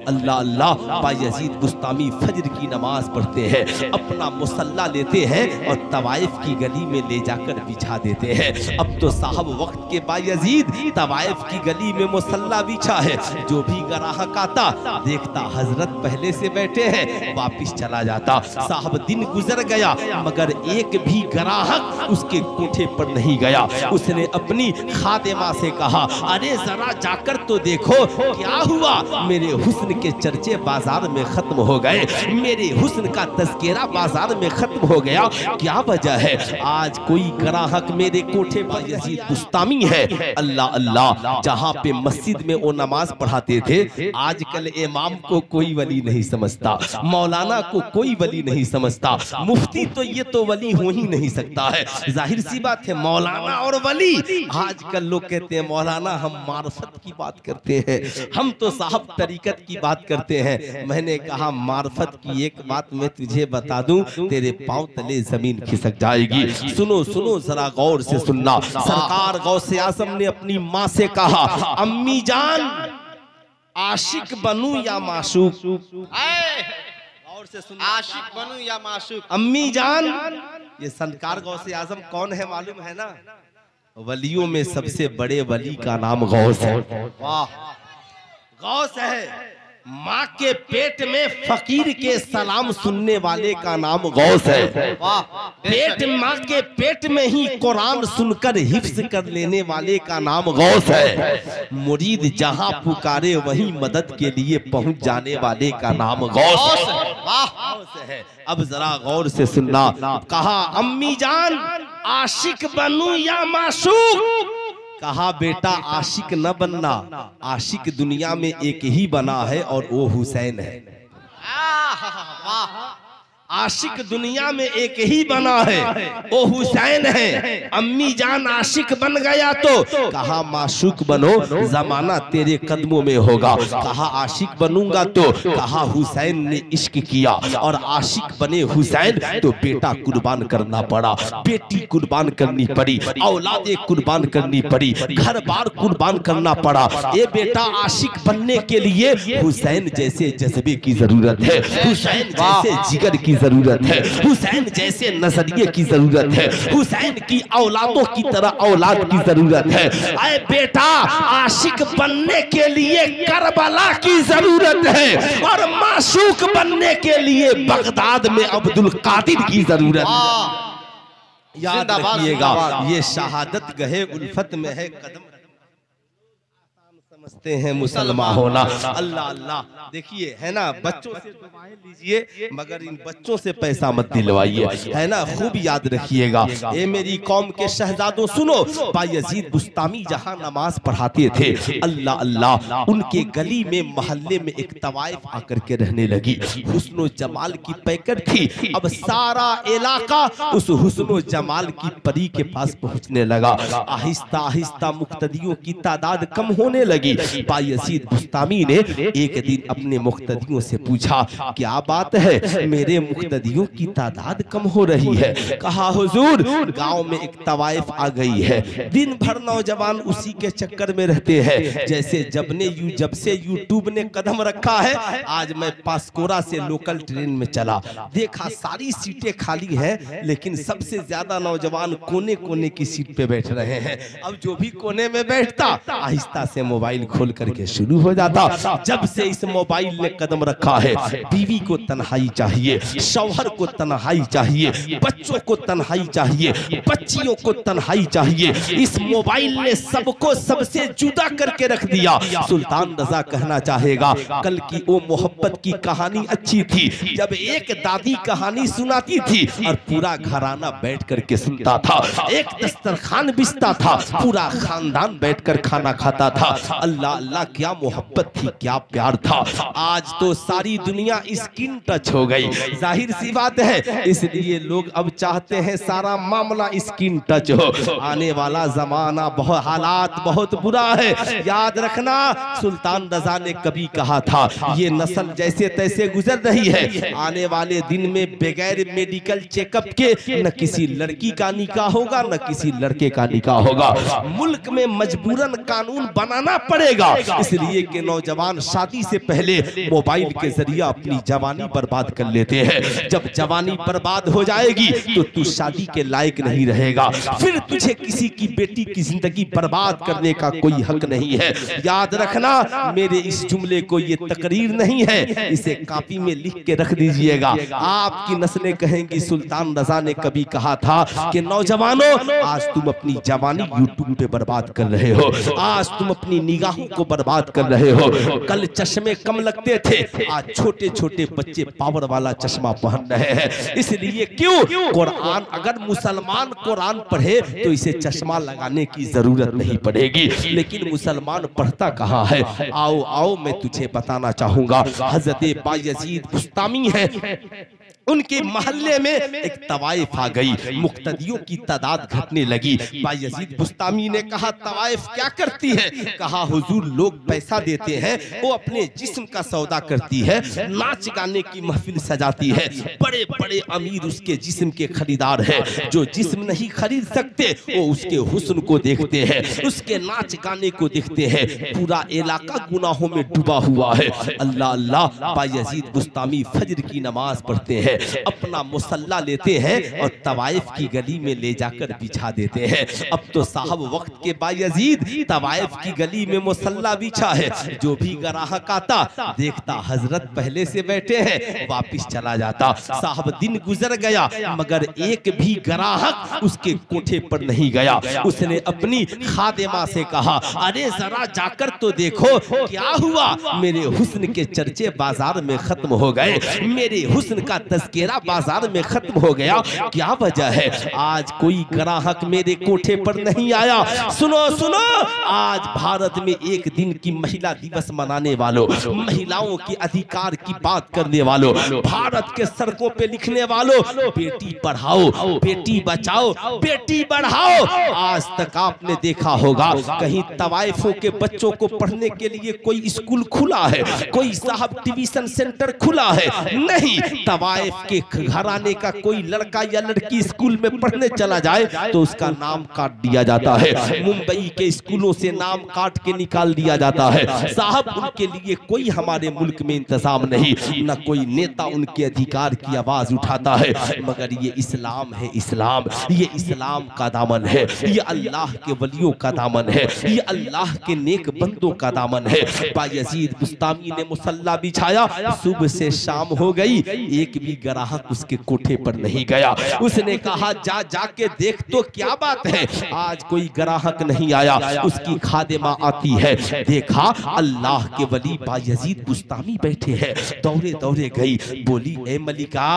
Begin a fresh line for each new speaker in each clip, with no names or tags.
अल्लाह अल्लाह। बायजीद बुस्तामी फजर की नमाज पढ़ते हैं, अपना मुसल्ला लेते हैं और तवाइफ की गली में ले जाकर बिछा देते हैं। अब तो साहब वक्त के बायजीद तवाइफ की गली में मुसल्ला बिछा है। जो भी ग्राहक आता देखता हजरत पहले से बैठे हैं, वापिस चला जाता। साहब दिन गुजर गया मगर एक भी ग्राहक उसके कोठे पर नहीं गया। उसने अपनी खादिमा से कहा, अरे जरा जाकर तो देखो क्या हुआ। मेरे हुस्न के चर्चे बाजार में खत्म हो गए, मेरे हुस्न का तज़किरा बाजार में खत्म हो गया, क्या वजह है। आज कोई ग्राहक मेरे कोठे पर यजीद बुस्तामी है। अल्लाह अल्लाह। जहाँ पे मस्जिद में वो नमाज पढ़ाते थे, आजकल इमाम को कोई वली नहीं समझता, मौलाना को कोई वली नहीं समझता, मुफ्ती तो ये तो वली हो ही नहीं सकता है। जाहिर सी बात है, मौलाना और वली। आजकल लोग कहते हैं मौलाना हम मार्फत की बात करते हैं, हम तो साहब तरीकत की बात करते हैं। मैंने कहा मार्फत की एक बात मैं तुझे बता दूं, तेरे पांव तले जमीन खिसक जाएगी। सुनो सुनो जरा गौर से सुनना। सरकार गौसे आज़म ने अपनी माँ से कहा, अम्मी जान आशिक बनूं या माशूक। गौर से सुनना,
आशिक बनूं या माशूक।
अम्मी जान, ये सरकार गौसे आज़म कौन है मालूम है ना? वलियों में सबसे बड़े वली का नाम गौस है। वाह, गौस है। माँ के पेट में फकीर के सलाम सुनने वाले का नाम गौस है। वाह, पेट माँ के पेट में ही कुरान सुनकर हिफ्ज कर लेने वाले का नाम गौस है। मुरीद जहाँ पुकारे वहीं मदद के लिए पहुँच जाने वाले का नाम गौस है। वाह, गौस है। अब जरा गौर से सुनना। कहा अम्मी जान आशिक बनूं या माशूक। कहा बेटा आशिक न बनना, आशिक दुनिया में एक ही बना है और वो हुसैन है। आशिक दुनिया में एक ही बना है, वो हुसैन है। अम्मी जान आशिक बन गया तो कहा माशूक बनो, जमाना तेरे कदमों में होगा। कहा आशिक बनूंगा तो कहा हुसैन ने इश्क किया और आशिक बने हुसैन तो बेटा कुर्बान करना पड़ा, बेटी कुर्बान करनी पड़ी, औलादे कुर्बान करनी पड़ी, घर बार कुर्बान करना पड़ा। ये बेटा आशिक बनने के लिए हुसैन जैसे जज्बे की जरूरत है, हुसैन जैसे जिगर की जरूरत है, हुसैन जैसे नजरिए की जरूरत है, हुसैन की औलादों की तरह औलाद की जरूरत है। अरे बेटा आशिक बनने के लिए करबला की जरूरत है और माशूक बनने के लिए बगदाद में अब्दुल कादिर की जरूरत है। याद रखिएगा, ये शहादत गहे उल्फत में है कदम। समझते हैं मुसलमान होना। अल्लाह अल्लाह। देखिए है ना, बच्चों से दुआएं लीजिए मगर इन बच्चों से पैसा मत दिलवाइए, है ना, खूब याद रखिएगा। ये मेरी कौम के शहजादों सुनो, बायजीद बुस्तामी जहां नमाज पढ़ाते थे, अल्लाह अल्लाह, उनके गली में मोहल्ले में एक तवाइफ आकर के रहने लगी। हुस्नो जमाल की पैकर थी। अब सारा इलाका उस हुस्नो जमाल की परी के पास पहुंचने लगा। आहिस्ता आहिस्ता मुक्तदियों की तादाद कम होने लगी। बायजीद बुस्तामी ने एक दिन अपने मुक्तदियों से पूछा, क्या बात है, मेरे मुक्तदियों की तादाद कम हो रही है। कहा हुजूर गांव में एक तवाइफ आ गई है, दिन भर नौजवान उसी के चक्कर में रहते हैं। जैसे जब से यूट्यूब ने कदम रखा है, आज मैं पासकोरा से लोकल ट्रेन में चला, देखा सारी सीटें खाली हैं लेकिन सबसे ज्यादा नौजवान कोने कोने की सीट पे बैठ रहे हैं। अब जो भी कोने में बैठता आहिस्ता से मोबाइल खोल करके शुरू हो जाता। जब से इस मोबाइल ने कदम रखा है, बीवी को तन्हाई चाहिए, शौहर को तन्हाई चाहिए, बच्चों को तन्हाई चाहिए, बच्चियों को तन्हाई चाहिए। इस मोबाइल ने सबको सबसे जुदा करके रख दिया। सुल्तान रजा कहना चाहेगा, कल की वो मोहब्बत की कहानी अच्छी थी जब एक दादी कहानी सुनाती थी और पूरा घराना बैठ करके सुनता था, एक दस्तरखान बिछता था, पूरा खानदान बैठकर खाना खाता था। अल्लाह अल्लाह, क्या मोहब्बत थी, क्या प्यार था। आज तो सारी दुनिया स्किन टच हो गई। जाहिर सी बात है, इसलिए लोग अब चाहते हैं सारा मामला स्किन टच हो। आने वाला जमाना बहुत हालात बहुत बुरा है। याद रखना, सुल्तान रजा ने कभी कहा था, ये नस्ल जैसे तैसे गुजर रही है, आने वाले दिन में बगैर मेडिकल चेकअप के न किसी लड़की का निकाह होगा न किसी लड़के का निकाह होगा। मुल्क में मजबूरन कानून बनाना पड़ेगा। इसलिए कि नौजवान शादी से पहले मोबाइल के जरिए अपनी जवानी बर्बाद कर लेते हैं। जब जवानी बर्बाद हो जाएगी तो तू शादी के लायक नहीं रहेगा, फिर तुझे किसी की बेटी की जिंदगी बर्बाद करने का कोई हक नहीं है। याद रखना, मेरे इस जुमले को ये तकरीर नहीं है, इसे कॉपी में लिख के रख दीजिएगा। आपकी नस्लें कहेंगी सुल्तान रजा ने कभी कहा था कि नौजवानों, आज तुम अपनी जवानी यूट्यूब पे बर्बाद कर रहे हो, आज तुम अपनी निगाहों को बर्बाद कर रहे हो। कल चश्मे कम लगते थे, आज छोटे छोटे बच्चे पावर वाला चश्मा पहन रहे हैं। इसलिए क्यों? कुरान, अगर मुसलमान कुरान पढ़े तो इसे चश्मा लगाने की जरूरत नहीं पड़ेगी, लेकिन मुसलमान पढ़ता कहाँ है? आओ आओ मैं तुझे बताना चाहूंगा। हजरत बायजीद बुस्तामी है, उनके मोहल्ले में एक तवाइफ आ गई, मुक्तदियों की तादाद घटने लगी। बायजीद बुस्तामी ने कहा तवाइफ क्या करती है? कहा हुजूर, लोग पैसा देते हैं, वो अपने जिस्म का सौदा करती है, नाच गाने की महफिल सजाती है, बड़े बड़े अमीर उसके जिस्म के खरीदार हैं, जो जिस्म नहीं खरीद सकते वो उसके हुस्न को देखते हैं, उसके नाच गाने को देखते हैं। पूरा इलाका गुनाहों में डूबा हुआ है। अल्लाह अल्लाह, बायजीद बुस्तामी फजर की नमाज पढ़ते हैं, अपना मुसल्ला लेते हैं और तवाइफ की गली में ले जाकर बिछा देते हैं। अब तो साहब वक्त के बायजीद तवाइफ की गली में मुसल्ला बिछा है, जो भी ग्राहक आता देखता हजरत पहले से बैठे हैं, वापिस चला जाता। साहब दिन गुजर गया मगर एक भी ग्राहक उसके कोठे पर नहीं गया। उसने अपनी खादिमा से कहा, अरे जरा जाकर तो देखो क्या हुआ, मेरे हुस्न के चर्चे बाजार में खत्म हो गए, मेरे हुस्न का तस्करा बाजार में खत्म हो गया, क्या वजह है? आज कोई ग्राहक मेरे कोठे पर नहीं आया। सुनो सुनो, आज भारत में एक दिन की महिला दिवस मनाने वालों, महिलाओं के अधिकार की बात करने वालों, भारत के सड़कों पे लिखने वालों, बेटी पढ़ाओ, बेटी बचाओ, बेटी बढ़ाओ, आज तक आपने देखा होगा कहीं तवाइफों के बच्चों को पढ़ने के लिए कोई स्कूल खुला है, कोई साहब ट्यूशन सेंटर खुला है? नहीं। तवाइफ के घराने का कोई लड़का या लड़की स्कूल में पढ़ने चला जाए तो उसका नाम काट दिया जाता है। मुंबई के स्कूलों से नाम काट के निकाल दिया जाता है। साहब उनके लिए कोई हमारे मुल्क में इंतजाम नहीं, न कोई नेता उनके अधिकार की आवाज उठाता है। मगर ये इस्लाम है, इस्लाम, ये इस्लाम का दामन है, ये अल्लाह के वलियों का दामन है, ये अल्लाह के नेक बंदों का दामन है। बायजीद बुस्तामी ने मुसल्ला बिछाया, सुबह से शाम हो गई, एक भी ग्राहक उसके कोठे पर नहीं गया। उसने कहा जा जाके देख तो क्या बात है, आज कोई ग्राहक नहीं आया। उसकी खादिमा आती है, देखा अल्लाह के वली बायजीद बुस्तामी बैठे हैं, दौड़े दौड़े गई, बोली ए मलिका,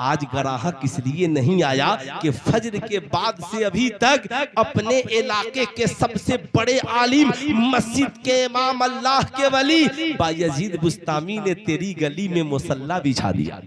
आज ग्राहक इसलिए नहीं आया कि फजर के बाद से अभी तक अपने इलाके के सबसे बड़े आलिम, मस्जिद के इमाम, अल्लाह के वली बायजीद बुस्तामी ने तेरी गली में मुसल्ला बिछा दिया,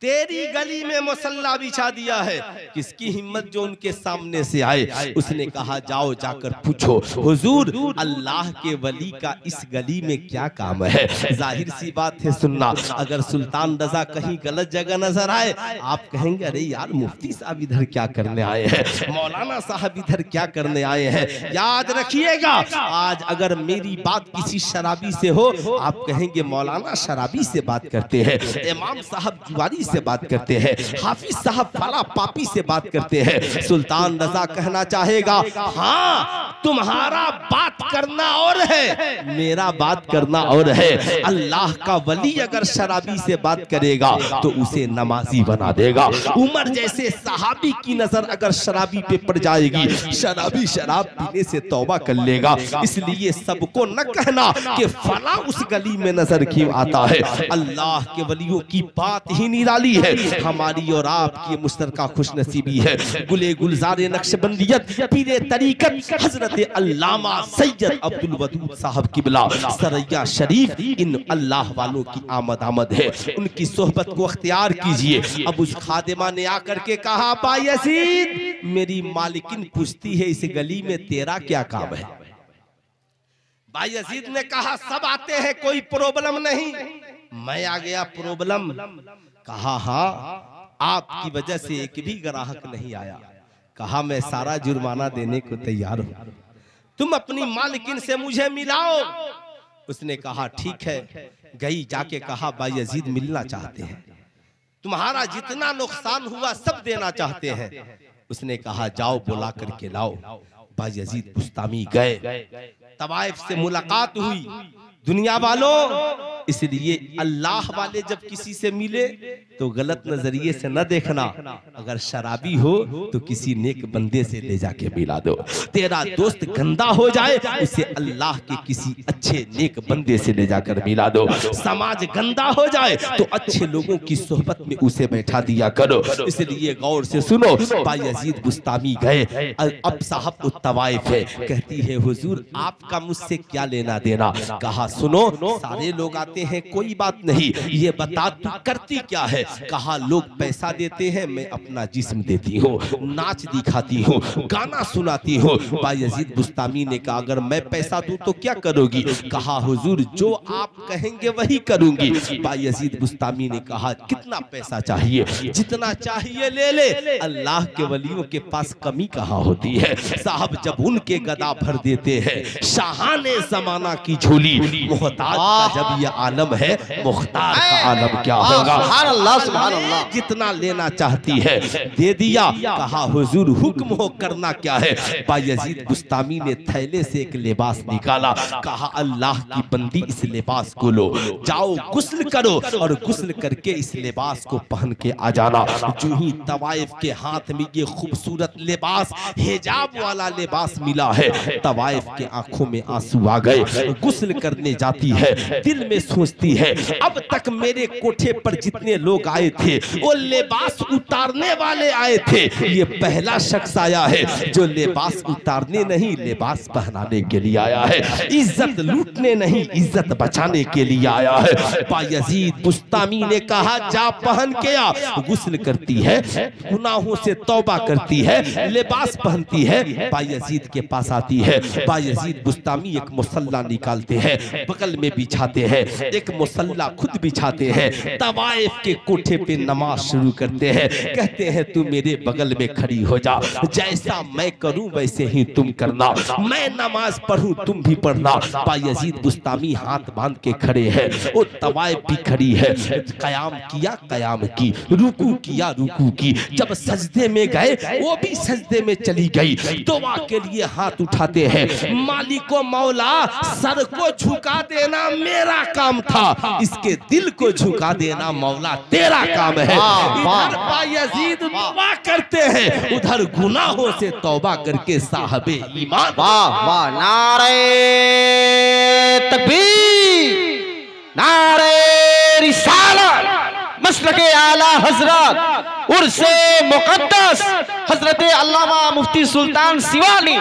तेरी गली में मुसल्ला बिछा दिया है। किसकी हिम्मत जो उनके सामने से आए? उसने कहा जाओ जाकर पूछो हुजूर, अल्लाह के वली का इस गली में क्या काम है? जाहिर सी बात है सुनना, अगर सुल्तान रजा कहीं गलत जगह नजर आए, आप कहेंगे अरे यार मुफ्ती साहब इधर क्या करने आए हैं, मौलाना साहब इधर क्या करने आए हैं। याद रखिएगा, आज अगर मेरी बात किसी शराबी से हो, आप कहेंगे मौलाना शराबी से बात करते हैं, इमाम साहब जुआरी से बात करते हैं, हाफिज साहब फला पापी से बात करते हैं। सुल्तान रजा कहना चाहेगा, हाँ तुम्हारा बात करना और है, मेरा बात करना और है। अल्लाह का वली अगर शराबी से बात करेगा तो उसे नमाजी बना देगा। उमर जैसे सहाबी की नजर अगर शराबी पे पड़ जाएगी, शराबी शराब पीने से तौबा कर लेगा। इसलिए सबको न कहना कि फला उस गली में नजर क्यों आता है। अल्लाह के वलियों की बात ही निराली है। हमारी और आपकी मुश्तरका खुशनसीबी है। गुले गुलजारे नक्शबंदियत पीरे तरीकत हजरत अल्लामा सैयद अब्दुल वदूद साहब किबला सरैया शरीफ, इन अल्लाह वालों की आमद है, उनकी सोहबत को अख्तियार कीजिए। अब उस खादिमा ने आकर के कहा, बायजीद मेरी मालिकिन पूछती है इस गली में तेरा क्या काम है? बायजीद ने कहा सब आते हैं, कोई प्रॉब्लम नहीं, मैं आ गया प्रॉब्लम। कहा हाँ, आपकी वजह से एक भी ग्राहक नहीं आया। कहा मैं सारा जुर्माना देने को तैयार हूं। तुम अपनी मालकिन से मुझे मिलाओ। उसने कहा ठीक है। गई, जाके कहा बायजीद मिलना चाहते हैं, तुम्हारा जितना नुकसान हुआ सब देना चाहते हैं। उसने कहा जाओ बुला करके लाओ। बायजीद बुस्तामी गए, तवाइफ से मुलाकात हुई। दुनिया वालों, इसलिए अल्लाह वाले जब किसी से मिले तो गलत नजरिए से न देखना। अगर शराबी हो तो किसी नेक बंदे से ले जाके मिला दो। तेरा दोस्त गंदा हो जाए, उसे अल्लाह के किसी अच्छे नेक बंदे से ले जाकर मिला दो। समाज गंदा हो जाए तो अच्छे लोगों की सोहबत में उसे बैठा दिया करो। इसलिए गौर से सुनो। बायजीद बुस्तामी गए, अब साहब तवाइफ है। कहती है हुजूर आपका मुझसे क्या लेना देना। कहा सुनो, सारे लोग आते हैं, कोई बात नहीं, ये बता तू करती क्या है। कहा लोग पैसा देते हैं, मैं अपना जिस्म देती हूँ, नाच दिखाती हूँ, गाना सुनाती हूँ। बायजीद बुस्तामी ने कहा अगर मैं पैसा दूं तो क्या करोगी। कहा हुजूर जो आप कहेंगे वही करूंगी। बायजीद बुस्तामी ने कहा कितना पैसा चाहिए। जितना चाहिए ले ले, अल्लाह के वलियों के पास कमी कहाँ होती है। साहब जब उनके गदा भर देते हैं, शाहाने जमाना की झोली, मोहताज का जब ये आलम है, मुख्तार का आलम क्या होगा। सुभान अल्लाह, सुभान अल्लाह। जितना लेना चाहती है दे दिया। कहा हुजूर हुक्म हो, करना क्या है। बायजीद बुस्तामी ने थैले से एक लिबास निकाला। कहा अल्लाह की बंदी इस लिबास को लो, जाओ गुस्ल करो और गुस्ल करके इस लिबास को पहन के आ जाना। जो ही तवाइफ के हाथ में ये खूबसूरत लिबास, हिजाब वाला लिबास मिला है, तवाइफ के आंखों में आंसू आ गए। गुस्ल करने जाती है, दिल में सोचती है अब तक मेरे कोठे पर जितने लोग आए थे वो लिबास उतारने वाले आए थे, ये पहला शख्स आया है जो लिबास उतारने नहीं लिबास पहनाने के लिए आया है। इज्जत लूटने नहीं इज्जत बचाने के लिए आया है। बायजीद बुस्तामी ने कहा जा पहन के आ। गुस्ल करती है, गुनाहों से तौबा करती है, लिबास पहनती है, बायजीद के पास आती है। बायजीद बुस्तामी एक मुसल्ला निकालते हैं, बगल में बिछाते हैं, एक मुसल्ला खुद बिछाते हैं, तवाइफ के कोठे पे नमाज शुरू करते हैं। कहते हैं तू मेरे बगल में खड़ी हो जा, जैसा मैं करूं वैसे ही तुम करना, मैं नमाज पढ़ूं तुम भी पढ़ना। बायजीद बुस्तामी हाथ बांध के खड़े हैं, वो तवाइफ भी खड़ी है। कयाम किया, कयाम की, रुकू किया, रुकू की। जब सजदे में गए वो भी सजदे में चली गई। दुआ के लिए हाथ उठाते हैं, मालिको मौला सर को झुका देना मेरा काम था, इसके दिल को झुका देना मौला तेरा काम है। इधर बायजीद दुआ करते हैं, उधर गुनाहों से तौबा करके साहबे ईमान।
वाह वाह, नारे तकबीर, नारे रिसालत, मसलके आला हजरत उर्से मुकद्दस हजरत अल्लामा मुफ्ती सुल्तान सिवानी।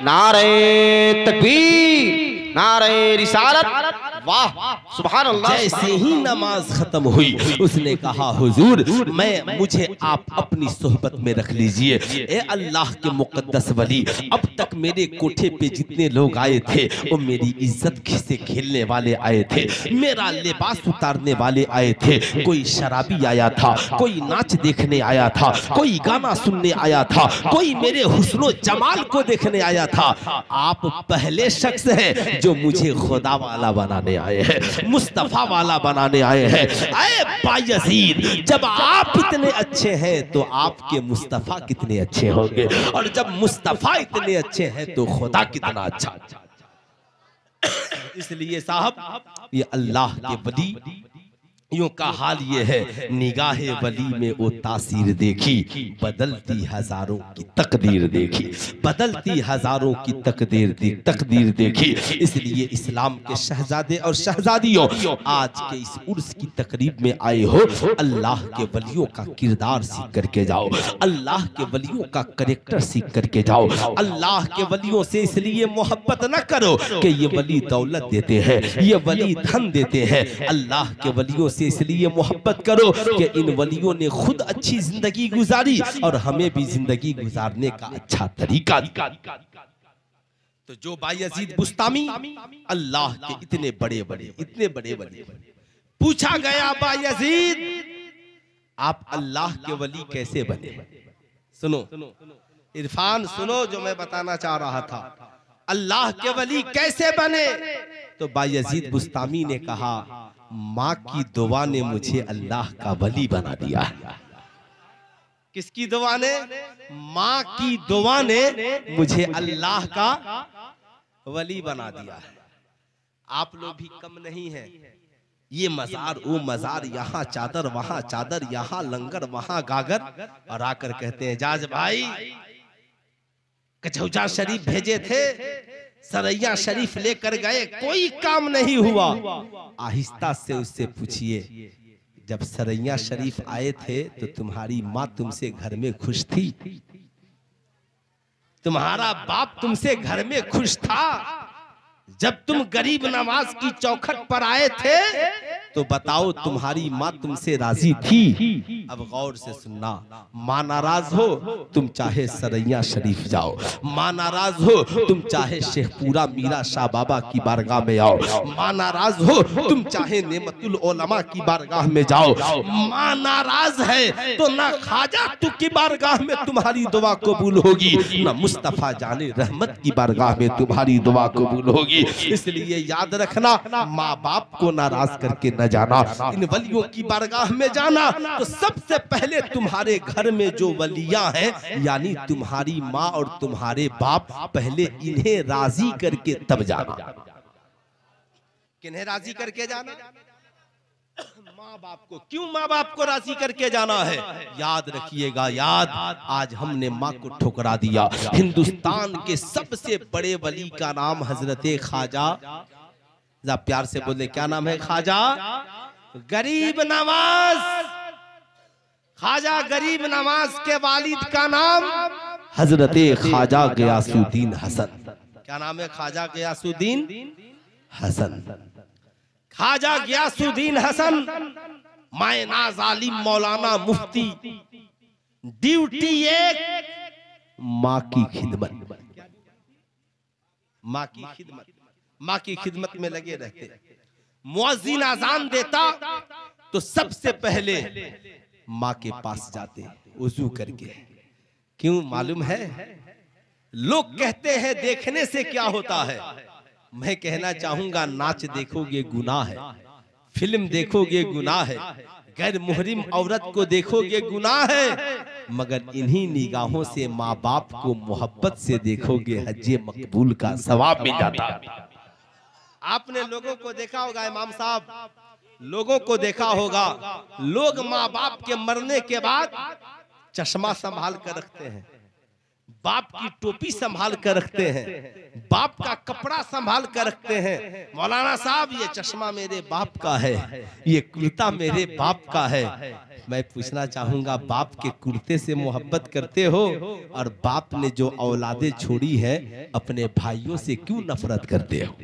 नारे तकबीर, नारे रिसालत। वाह सुभान अल्लाह।
जैसे ही नमाज खत्म हुई उसने कहा हुजूर मुझे आप अपनी सोहबत में रख लीजिए। ए अल्लाह के मुकद्दस वली, अब तक मेरे कोठे पे जितने लोग आए थे वो मेरी इज्जत से खेलने वाले आए थे, मेरा लिबास उतारने वाले आए थे। कोई शराबी आया था, कोई नाच देखने आया था, कोई गाना सुनने आया था, कोई मेरे हुस्नो जमाल को देखने आया था। आप पहले शख्स हैं जो मुझे खुदा वाला बनाने आए हैं, मुस्तफा वाला बनाने आए हैं। अरे बायजीद, जब आप इतने अच्छे हैं तो आपके मुस्तफा कितने अच्छे होंगे, और जब मुस्तफा इतने अच्छे हैं तो खुदा कितना अच्छा। इसलिए साहब ये अल्लाह के वली यूं का हाल ये है, निगाहे वली में वो तासीर देखी, बदलती हजारों की तकदीर देखी, बदलती हजारों की तकदीर देखी। इसलिए इस्लाम के शहजादे और शहजादियों, आज के इस उर्स की तकरीब में आए हो, अल्लाह के वलियों का किरदार सीख करके जाओ, अल्लाह के वलियों का करेक्टर सीख करके जाओ। अल्लाह के वलियों से इसलिए मोहब्बत न करो कि ये वली दौलत देते हैं, ये वली धन देते हैं। अल्लाह के वलियों से इसलिए मोहब्बत करो कि इन वलियों ने खुद अच्छी जिंदगी गुजारी और हमें भी जिंदगी गुजारने का अच्छा तरीका दिया। तो जो बायजीद बुस्तामी अल्लाह के इतने बड़े बड़े पूछा गया, बायजीद आप अल्लाह के वली कैसे बने? सुनो इरफान, सुनो जो मैं बताना चाह रहा था। अल्लाह के वली कैसे बने? तो बायजीद बुस्तामी ने कहा, माँ की दुआ ने मुझे अल्लाह का वली बना दिया। किसकी दुआ ने? माँ की दुआ ने मुझे अल्लाह का वली बना दिया। आप लोग भी कम नहीं हैं। ये मजार वो मजार, यहाँ चादर वहां चादर, यहाँ लंगर वहां गागर, और आकर कहते हैं जाज भाई कचौजा शरीफ भेजे थे, सरैया शरीफ लेकर गए, कोई काम नहीं हुआ। आहिस्ता से उससे पूछिए, जब सरैया शरीफ आए थे तो तुम्हारी माँ तुमसे घर में खुश थी? तुम्हारा बाप तुमसे घर में खुश था? जब तुम गरीब नवाज की चौखट पर आए थे तो बताओ तुम्हारी माँ तुमसे राजी थी? अब गौर से सुनना, माँ नाराज हो तुम चाहे सरैया शरीफ जाओ, माँ नाराज हो तुम चाहे शेखपुरा मीरा शाह बाबा की बारगाह में आओ, माँ नाराज हो तुम चाहे नेमतुल उलमा की बारगाह में जाओ, माँ नाराज है तो ना ख्वाजा तू की बारगाह में तुम्हारी दुआ कबूल होगी, ना मुस्तफा जाने रहमत की बारगाह में तुम्हारी दुआ कबूल होगी। इसलिए याद रखना, माँ बाप को नाराज करके न जाना, इन वलियों की बारगाह में जाना तो सबसे पहले तुम्हारे घर में जो वलियां हैं यानी तुम्हारी माँ और तुम्हारे बाप, पहले इन्हें राजी करके तब जाना। किन्हें राजी करके जाना? माँ बाप को। क्यों माँ बाप को राजी करके जाना है? याद रखिएगा, याद, आज हमने माँ को ठुकरा दिया। हिंदुस्तान के सबसे बड़े वली का नाम हजरते ख्वाजा, प्यार से बोले क्या नाम है? ख्वाजा गरीब नवाज। ख्वाजा गरीब नवाज के वालिद का नाम हजरते ख्वाजा गयासुद्दीन हसन। क्या नाम है? ख्वाजा गयासुद्दीन हसन। ख्वाजा गयासुद्दीन हसन माए नाज आलिम मौलाना मुफ्ती, ड्यूटी एक माँ की खिदमत, माँ की खिदमत, माँ की खिदमत में लगे रहते। मुअज्जिन अजान देता तो सबसे पहले माँ के पास जाते वुजू करके। क्यों मालूम है? लोग कहते हैं देखने से क्या होता है। मैं कहना चाहूंगा, नाच देखोगे गुनाह है, फिल्म देखोगे गुनाह है, गैर मुहरिम औरत को देखोगे गुनाह है, मगर इन्हीं निगाहों से माँ बाप को मोहब्बत से देखोगे, हज्जे मकबूल का सवाब मिल जाता है। आपने लोगों को देखा होगा, इमाम साहब, लोगों को देखा होगा, लोग माँ बाप के मरने के बाद चश्मा संभाल कर रखते हैं, बाप की टोपी संभाल कर रखते हैं, बाप का कपड़ा संभाल कर रखते हैं। मौलाना साहब ये चश्मा मेरे बाप का है, ये कुर्ता मेरे बाप का है। मैं पूछना चाहूंगा, बाप के कुर्ते से मोहब्बत करते हो और बाप ने जो औलादे छोड़ी है अपने भाइयों से क्यों नफरत करते हो?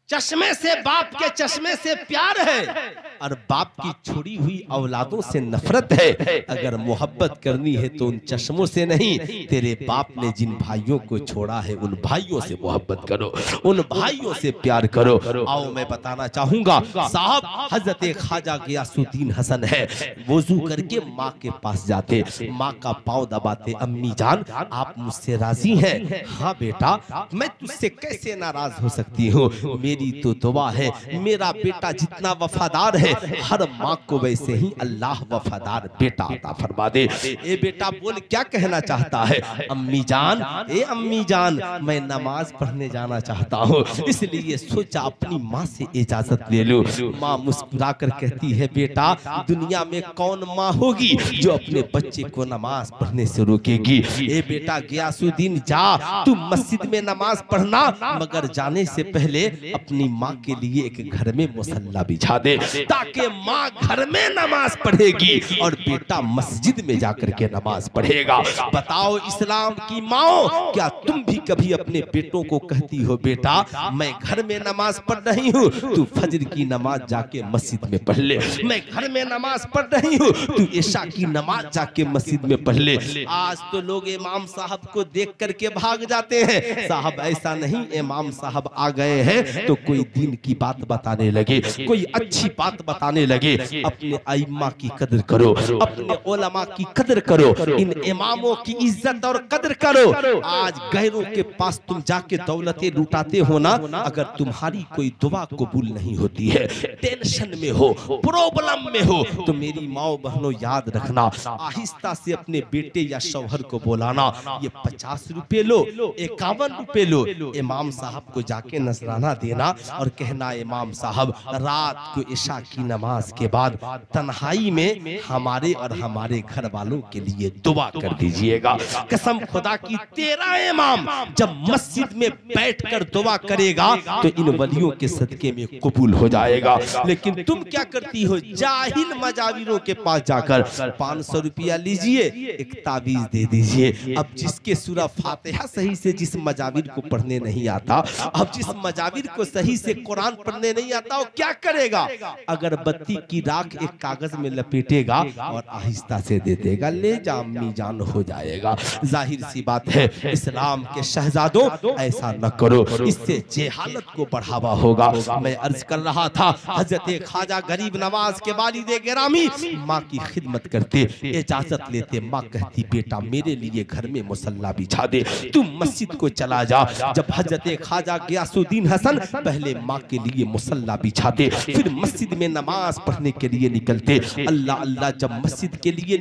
चश्मे से, बाप के चश्मे से प्यार है और बाप की छोड़ी हुई औलादों से नफरत है। अगर मोहब्बत करनी है तो उन चश्मों से नहीं, तेरे बाप ने जिन भाइयों को छोड़ा है उन भाइयों से मोहब्बत करो, उन भाइयों से प्यार करो। आओ मैं बताना चाहूंगा, साहब हजरत ख्वाजा गयासुद्दीन हसन है, वुजू करके माँ के पास जाते, माँ का पाँव दबाते, अम्मी जान आप मुझसे राजी हैं? हाँ बेटा, मैं तुझसे कैसे नाराज हो सकती हूँ, मेरी तो दुआ है मेरा बेटा जितना वफादार है हर माँ को वैसे ही अल्लाह वफादार बेटा अता फरमा दे। ए बेटा बोल क्या कहना चाहता है? अम्मी जान, ए अम्मी जान मैं नमाज पढ़ने जाना चाहता हूँ, इसलिए सोचा अपनी माँ से इजाजत ले लूं। माँ मुस्कुरा कर कहती है, बेटा दुनिया में कौन माँ होगी जो अपने बच्चे को नमाज पढ़ने से रोकेगी? ए बेटा गयासुद्दीन जा, तू मस्जिद में नमाज पढ़ना, मगर जाने से पहले अपनी माँ के लिए एक घर में मुसल्ला बिछा दे, ताकि माँ घर में नमाज पढ़ेगी और बेटा मस्जिद में जाकर के नमाज पढ़ेगा। बताओ इस्लाम की माँ, क्या तुम भी कभी अपने बेटों को कहती हो, बेटा मैं घर में नमाज पढ़ रही हूँ, तू फजर की नमाज जाके मस्जिद में पढ़ ले, मैं घर में नमाज पढ़ रही हूँ, तू इशा की नमाज जाके मस्जिद में पढ़ ले। आज तो लोग इमाम साहब को देख करके भाग जाते हैं। साहब ऐसा नहीं, इमाम साहब आ गए हैं तो कोई दीन की बात बताने लगे, कोई अच्छी बात बताने लगे, अपने आइम्मा की कदर करो, अपने उलमा की कदर करो, इन इमामों की इज्जत और कदर करो। आज गैरों के पास तुम जाके दौलतें लुटाते हो ना, अगर तुम्हारी कोई दुआ कबूल नहीं होती है, टेंशन में हो, प्रॉब्लम में हो, तो मेरी माओ बहनों याद रखना, आहिस्ता से अपने बेटे या शौहर को बोलाना, ये 50 रुपए लो, 51 रुपए लो, इमाम साहब को जाके नजराना देना और कहना, इमाम साहब रात को इशा की नमाज के बाद तन्हाई में हमारे और हमारे घर वालों के लिए दुआ कर दीजिएगा। कसम खुदा की, तेरा इमाम जब मस्जिद में बैठकर दुआ करेगा तो इन वलियों के सदके में कबूल हो जाएगा। लेकिन तुम क्या करती हो, जाहिल मजाविरों के पास जाकर 500 रुपया लीजिए, एक ताबीज दे दीजिए। अब जिसके सूरा फातिहा सही से जिस मजाविर को पढ़ने नहीं आता, अब जिस मजाविर को सही से कुरान पढ़ने नहीं आता, वो क्या करेगा, अगरबत्ती की राख एक कागज में लपेटेगा और आहिस्ता से दे देगा, ले जा अम्मी जान, हो जाएगा। जाहिर सी बात है, इस्लाम के शहजादों ऐसा न करो, इससे जेहालत को बढ़ावा होगा। मैं अर्ज कर रहा था, हजरत ख्वाजा गरीब नवाज के वालिदे गिरामी माँ की खिदमत करते, इजाजत लेते, माँ कहती, बेटा मेरे लिए घर में मुसल्ला बिछा दे, तुम मस्जिद को चला जा। जब हजरत ख्वाजा गयासुद्दीन हसन पहले माँ के लिए मुसल्ला बिछाते, फिर मस्जिद में नमाज पढ़ने के लिए निकलते। अल्लाह अल्लाह जब मस्जिद के लिए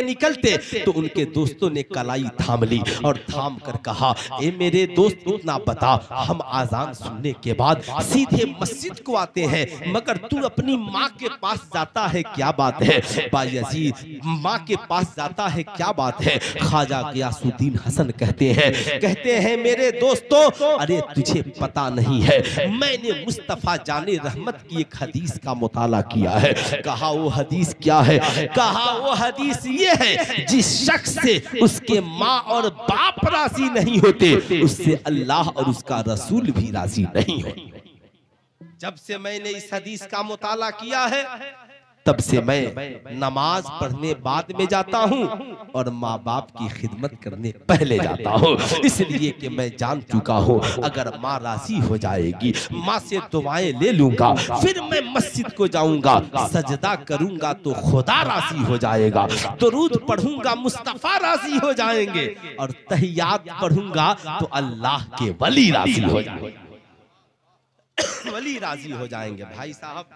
निकलते तो उनके दोस्तों ने कलाई थाम ली और थाम कर कहा, ए मेरे दोस्त, इतना बता, हम आजान सुनने के बाद सीधे मस्जिद को आते हैं, मगर तू अपनी माँ के पास जाता है, क्या बात है? बायजीद, माँ के पास जाता है, क्या बात है? ख्वाजा गयासुद्दीन हसन कहते हैं मेरे दोस्तों, अरे तुझे पता नहीं है, मैंने मुस्तफा जाने रहमत की एक हदीस का मुताला किया है। कहा वो हदीस क्या है? कहा वो हदीस ये है, जिस शख्स से उसके माँ और बाप राजी नहीं होते, उससे अल्लाह और उसका रसूल भी राजी नहीं होते। जब से मैंने इस हदीस का मुताला किया है, तब से मैं नमाज पढ़ने बाद में जाता हूँ और माँ बाप की खिदमत करने पहले जाता हूँ, इसलिए कि मैं जान चुका हूँ, अगर माँ राजी हो जाएगी, माँ से दुआएं ले लूंगा, फिर मैं मस्जिद को जाऊंगा, सजदा करूंगा तो खुदा राजी हो जाएगा, दुरूद पढ़ूंगा मुस्तफा राजी हो जाएंगे, और तहियात पढ़ूंगा तो अल्लाह के वली राजी हो जाएंगे, वली राजी हो जाएंगे। भाई साहब,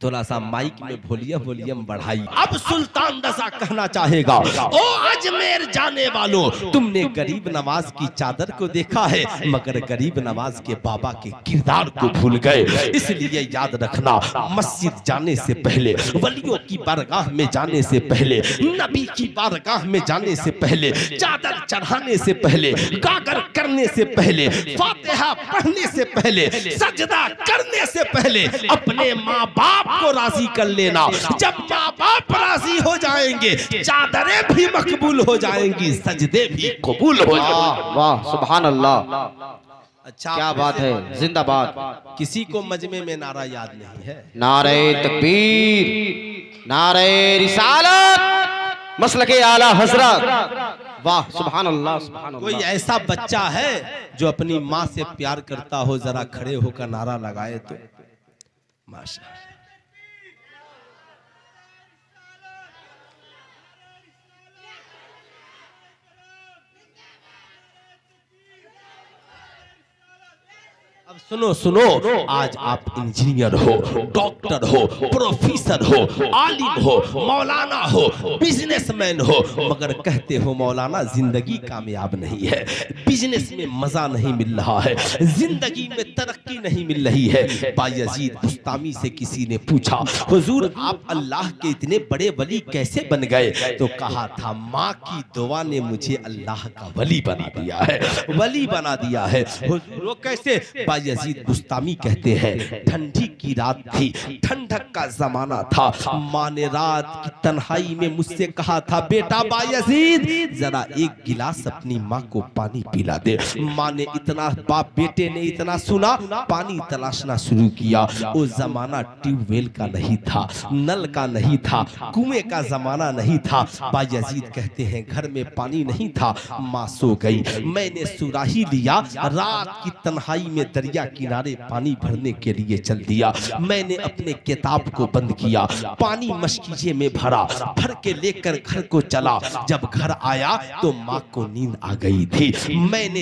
थोड़ा सा माइक में वॉल्यूम बढ़ाई। अब सुल्तान रजा कहना चाहेगा, ओ अजमेर जाने वालों, तुमने गरीब नवाज की चादर को देखा है, मगर गरीब नवाज के बाबा के किरदार को भूल गए। इसलिए याद रखना, मस्जिद जाने से पहले, वलियों की बारगाह में जाने से पहले, नबी की बारगाह में जाने से पहले, चादर चढ़ाने से पहले, गागर करने से पहले, फातिहा पढ़ने से पहले, सजदा करने से पहले अपने माँ बाप को राजी कर लेना। जब माँ बाप राजी हो जाएंगे, चादरें भी मकबूल हो जाएंगी, सजदे भी कबूल हो जाएंगे।
वाह, सुभान अल्लाह,
अच्छा
क्या बात है, जिंदाबाद।
किसी को मजमे में नारा याद नहीं है?
नारे तकबीर, नारे रिसालत, मसलके आला हजरत। वाह, सुभान अल्लाह, सुभान अल्लाह।
कोई ऐसा बच्चा है जो अपनी माँ से प्यार करता हो, जरा खड़े होकर नारा लगाए तो। माशाअल्लाह। अब सुनो, आज आप इंजीनियर हो, डॉक्टर हो, प्रोफेसर हो, आलिम हो, मौलाना हो, बिजनेसमैन हो, मगर कहते हो मौलाना जिंदगी कामयाब नहीं है, बिजनेस में मजा नहीं मिल रहा है, जिंदगी में तरक्की नहीं मिल रही है। बायजीद बुस्तामी से किसी ने पूछा, हुजूर आप अल्लाह के इतने बड़े वली कैसे बन गए? तो कहा था, माँ की दुआ ने मुझे अल्लाह का वली बना दिया है, वली बना दिया है। हुजूर कैसे? यजीद बुस्तामी कहते हैं, ठंडी की रात थी, ठंडक का जमाना था, माँ ने रात की तन्हाई में मुझसे कहा था, बेटा बायजीद जरा एक गिलास अपनी माँ को पानी पिला दे। माँ ने इतना, बाप बेटे ने इतना सुना, पानी तलाशना शुरू किया। वो जमाना ट्यूबवेल का नहीं था, नल का नहीं था, कुएं का जमाना नहीं था। बायजीद कहते हैं, घर में पानी नहीं था, माँ सो गई, मैंने सुराही लिया, रात की तन्हाई में दरिया दरिया किनारे पानी भरने के लिए चल दिया। मैंने अपने किताब को बंद किया, पानी मशकीजे में भरा, भर के लेकर घर को चला। जब घर आया तो माँ को नींद आ गई थी। मैंने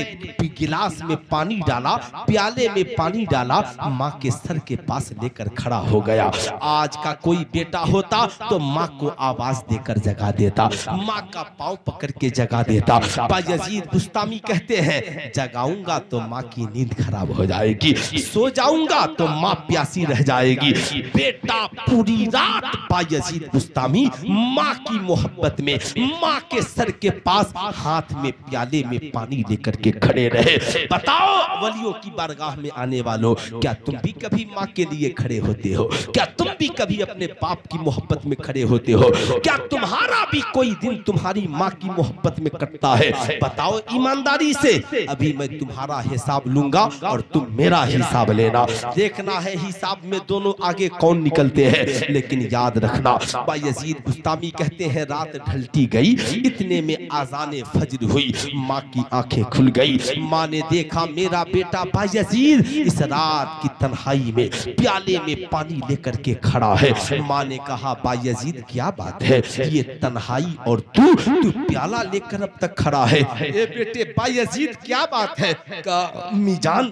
गिलास में पानी डाला, प्याले में पानी डाला, माँ के सर के पास लेकर खड़ा हो गया। आज का कोई बेटा होता तो माँ को आवाज देकर जगा देता, माँ का पांव पकड़ के जगा देता। बायजीद बुस्तामी कहते हैं, जगाऊंगा तो माँ की नींद खराब हो जाएगी, सो जाऊंगा तो माँ प्यासी रह जाएगी। बेटा पूरी रात बायजीद बुस्तामी माँ की मोहब्बत में, माँ के सर के पास हाथ में प्याले में पानी लेकर के खड़े रहे। बताओ वलियों की बारगाह में आने वालों, क्या तुम भी कभी माँ के लिए खड़े होते हो? क्या तुम भी कभी अपने बाप की मोहब्बत में खड़े होते हो? क्या तुम्हारा भी कोई दिन तुम्हारी माँ की मोहब्बत में कटता है? बताओ ईमानदारी से। अभी मैं तुम्हारा हिसाब लूंगा और तुम मेरा हिसाब लेना। देखना है हिसाब में दोनों आगे कौन निकलते हैं। लेकिन याद रखना, बायजीद बुस्तामी कहते हैं, रात ढलती गई, इतने में आज़ाने फज्र हुई, माँ की आंखें खुल गई। माँ ने देखा मेरा बेटा बायजीद इस रात की तन्हाई में प्याले में पानी लेकर के खड़ा है। माँ ने कहा, बायजीद क्या बात है, ये तन्हाई और तू प्याला लेकर अब तक खड़ा है। ए बेटे बायजीद क्या बात है? अम्मी जान,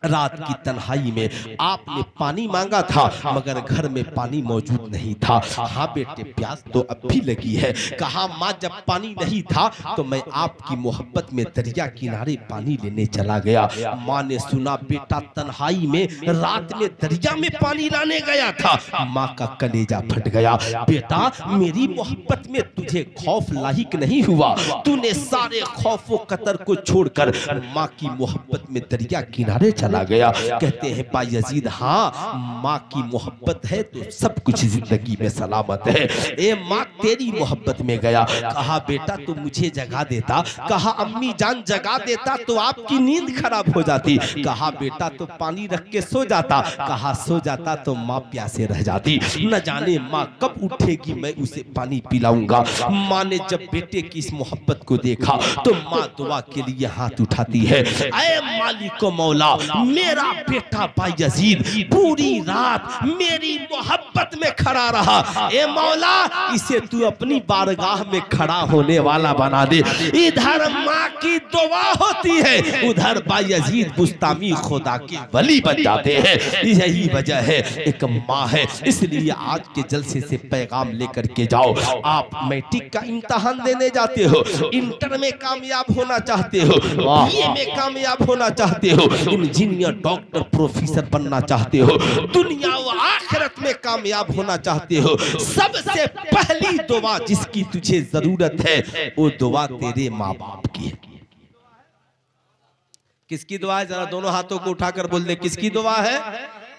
रात की तन्हाई में आपने पानी मांगा था मगर घर में पानी मौजूद नहीं था। हाँ बेटे, प्यास तो अब भी लगी है। कहा, माँ जब पानी नहीं था तो मैं आपकी मोहब्बत में दरिया किनारे पानी लेने चला गया। माँ ने सुना बेटा तन्हाई में रात में दरिया में पानी लाने गया था। माँ का कलेजा फट गया। बेटा मेरी मोहब्बत में तुझे खौफ लाहिक नहीं हुआ, तूने सारे खौफ व कतर को छोड़कर माँ की मोहब्बत में दरिया किनारे चला गया। कहते हैं बायजीद, हाँ माँ की मोहब्बत है तो सब कुछ जिंदगी में सलामत है। ए माँ तेरी मोहब्बत में गया। कहा बेटा तो मुझे जगा देता। कहा अम्मी जान जगा देता तो आपकी नींद खराब हो जाती। कहा बेटा तो पानी रख के सो जाता। कहा सो जाता तो माँ प्यासे रह जाती। न जाने माँ कब उठेगी, मैं उसे पानी पिलाऊंगा। माँ ने जब बेटे की इस मोहब्बत को देखा तो माँ दुआ के लिए हाथ उठाती है, ऐ मालिक मौला, मेरा बेटा बायजीद पूरी रात मेरी मोहब्बत में खड़ा रहा। ए मौला, इसे तू अपनी बारगाह में खड़ा होने वाला बना दे। इधर माँ की दुआ होती है, उधर बायजीद बुस्तामी खुदा के वली बन जाते हैं। यही वजह है, एक माँ है, इसलिए आज के जलसे से पैगाम लेकर के जाओ। आप मैट्रिक का इम्तिहान देने जाते हो, इंटर में कामयाब होना चाहते हो, बीए में कामयाब होना चाहते हो, इंजीनियर डॉक्टर प्रोफेसर बनना चाहते हो, दुनिया व आखिरत में कामयाब होना चाहते हो, सबसे पहली दुआ जिसकी तुझे जरूरत है वो दुआ तेरे माँ बाप की है। किसकी दुआ है? जरा दोनों हाथों को उठाकर बोल दे, किसकी दुआ है?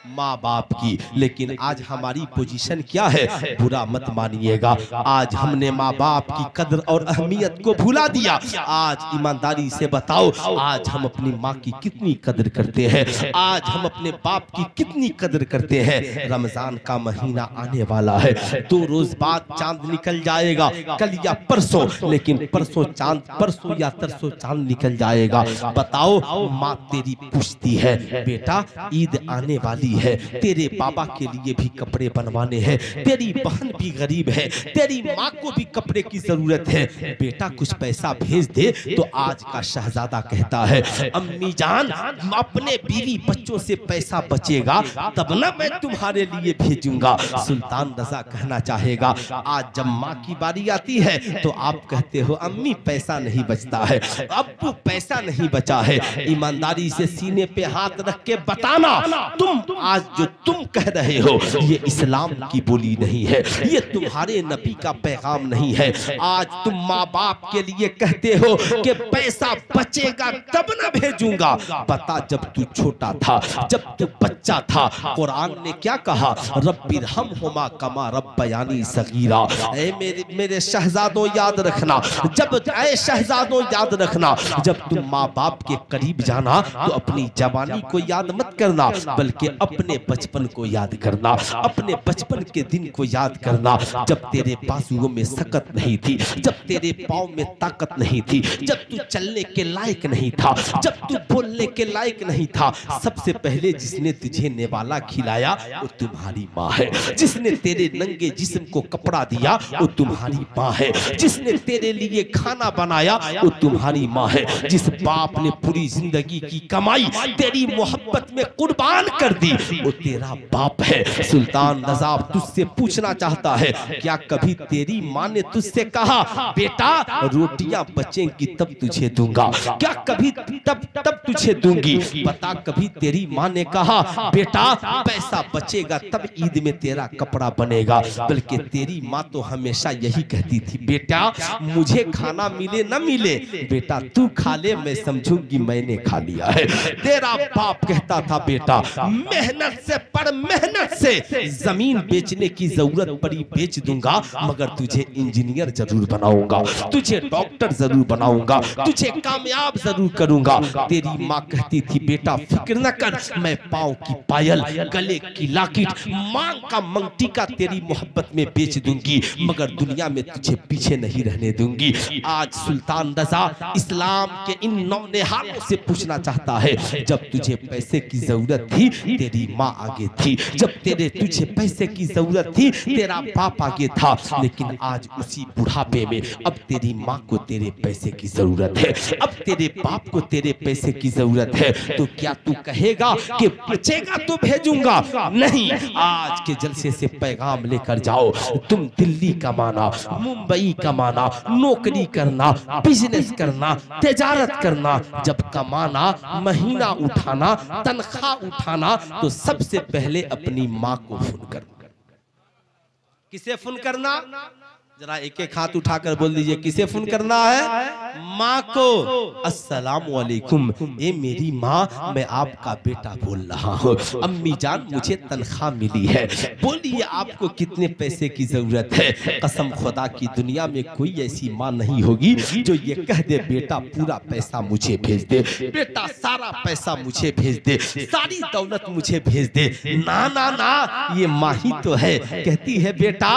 माँ बाप की। लेकिन आज हमारी पोजीशन क्या है? बुरा मत मानिएगा, आज हमने माँ बाप की कदर और अहमियत को भुला दिया। आज ईमानदारी से बताओ, आज हम अपनी माँ की कितनी कदर करते हैं? आज हम अपने बाप की कितनी कदर करते हैं? रमजान का महीना आने वाला है, 2 रोज बाद चांद निकल जाएगा, कल या परसों, लेकिन परसों चांद, परसों या तरसों चांद निकल जाएगा। बताओ माँ तेरी पूछती है, बेटा ईद आने वाली है, तेरे बाबा के लिए भी कपड़े बनवाने हैं, तेरी बहन भी गरीब है, तेरी माँ को भी कपड़े की जरूरत है, बेटा कुछ पैसा भेज दे। तो आज का शहजादा कहता है, अम्मी जान अपने बीवी बच्चों से पैसा बचेगा तब ना मैं तुम्हारे लिए भेजूंगा। सुल्तान रजा कहना चाहेगा, आज जब माँ की बारी आती है तो आप कहते हो अम्मी पैसा नहीं बचता है, अब पैसा नहीं बचा है। ईमानदारी से सीने पे हाथ रख के बताना, तुम आज जो तुम कह रहे हो ये इस्लाम की बोली नहीं है, ये तुम्हारे नबी का पैगाम नहीं है। आज तुम माँ बाप के लिए कहते हो कि पैसा बचेगा तब ना भेजूंगा। बता, जब तू छोटा था, जब तू बच्चा था, कुरान ने क्या कहा? रब्बिरहमहुमा कमा रब्बयानी सगीरा। मेरे शहजादों याद रखना, जब ऐ शहजादों याद रखना, जब तुम माँ बाप के करीब जाना तो अपनी जवानी को याद मत करना, बल्कि अपने बचपन को याद करना, अपने बचपन के दिन को याद करना, जब तेरे बाजुओं में सकत नहीं थी, जब तेरे पाँव में ताकत नहीं थी, जब तू चलने के लायक नहीं था, जब तू बोलने के लायक नहीं था। सबसे पहले जिसने तुझे नेवाला खिलाया वो तुम्हारी माँ है। जिसने तेरे नंगे जिस्म को कपड़ा दिया वो तुम्हारी माँ है। जिसने तेरे लिए खाना बनाया वो तुम्हारी माँ है। जिस बाप ने पूरी जिंदगी की कमाई तेरी मोहब्बत में कुर्बान कर दी वो तेरा बाप है। सुल्तान रज़ा तुझसे पूछना चाहता है, क्या कभी तेरी माँ ने तुझसे कहा बेटा रोटियां बचेंगी तब तुझे दूंगा? क्या कभी तब तुझे दूंगी? बता, कभी तेरी माँ ने कहा बेटा पैसा बचेगा तब ईद में तेरा कपड़ा बनेगा? बल्कि तेरी माँ तो हमेशा यही कहती थी, बेटा मुझे खाना मिले न मिले, बेटा तू खा ले, मैं समझूंगी मैंने खा लिया है। तेरा बाप कहता था बेटा मेहनत से पर मेहनत से जमीन बेचने की जरूरत पड़ी बेच दूंगा, मगर तुझे इंजीनियर जरूर बनाऊंगा, तुझे डॉक्टर जरूर बनाऊंगा, तुझे कामयाब जरूर करूंगा। तेरी माँ कहती थी बेटा फिक्र न कर, मैं पाँव की पायल, गले की लॉकेट, मांग का मंगटीका तेरी मोहब्बत में बेच दूंगी, मगर दुनिया में तुझे पीछे नहीं रहने दूंगी। आज सुल्तान रज़ा इस्लाम के इन नौनिहालों से पूछना चाहता है, जब तुझे पैसे की जरूरत थी तेरी माँ आगे थी, जब तुझे पैसे की जरूरत थी तेरा बाप आगे था, लेकिन आज उसी बुढ़ापे में अब तेरी माँ को तेरे पैसे की जरूरत है, अब तेरे बाप को तेरे पैसे की जरूरत है। तो क्या तू कहेगा कि बचेगा तो भेजूंगा? नहीं, आज के जलसे से पैगाम लेकर जाओ, तुम दिल्ली कमाना, मुंबई कमाना, नौकरी करना, बिजनेस करना, तिजारत करना, जब कमाना, महीना उठाना, तनख्वाह उठाना, तो सबसे पहले अपनी माँ को फोन करना। किसे फोन करना? जरा एक एक हाथ उठाकर बोल दीजिए, किसे फोन करना है? माँ को। अस्सलाम वालेकुम, ये मेरी माँ, मैं आपका बेटा बोल रहा हूँ। अम्मी जान मुझे तनख्वाह मिली है, बोलिए आपको कितने पैसे की जरूरत है? कसम खुदा की दुनिया में कोई ऐसी माँ नहीं होगी जो ये कह दे बेटा पूरा पैसा मुझे भेज दे, बेटा सारा पैसा मुझे भेज दे, सारी दौलत मुझे भेज दे। ना ना ना, ये माँ ही तो है, कहती है बेटा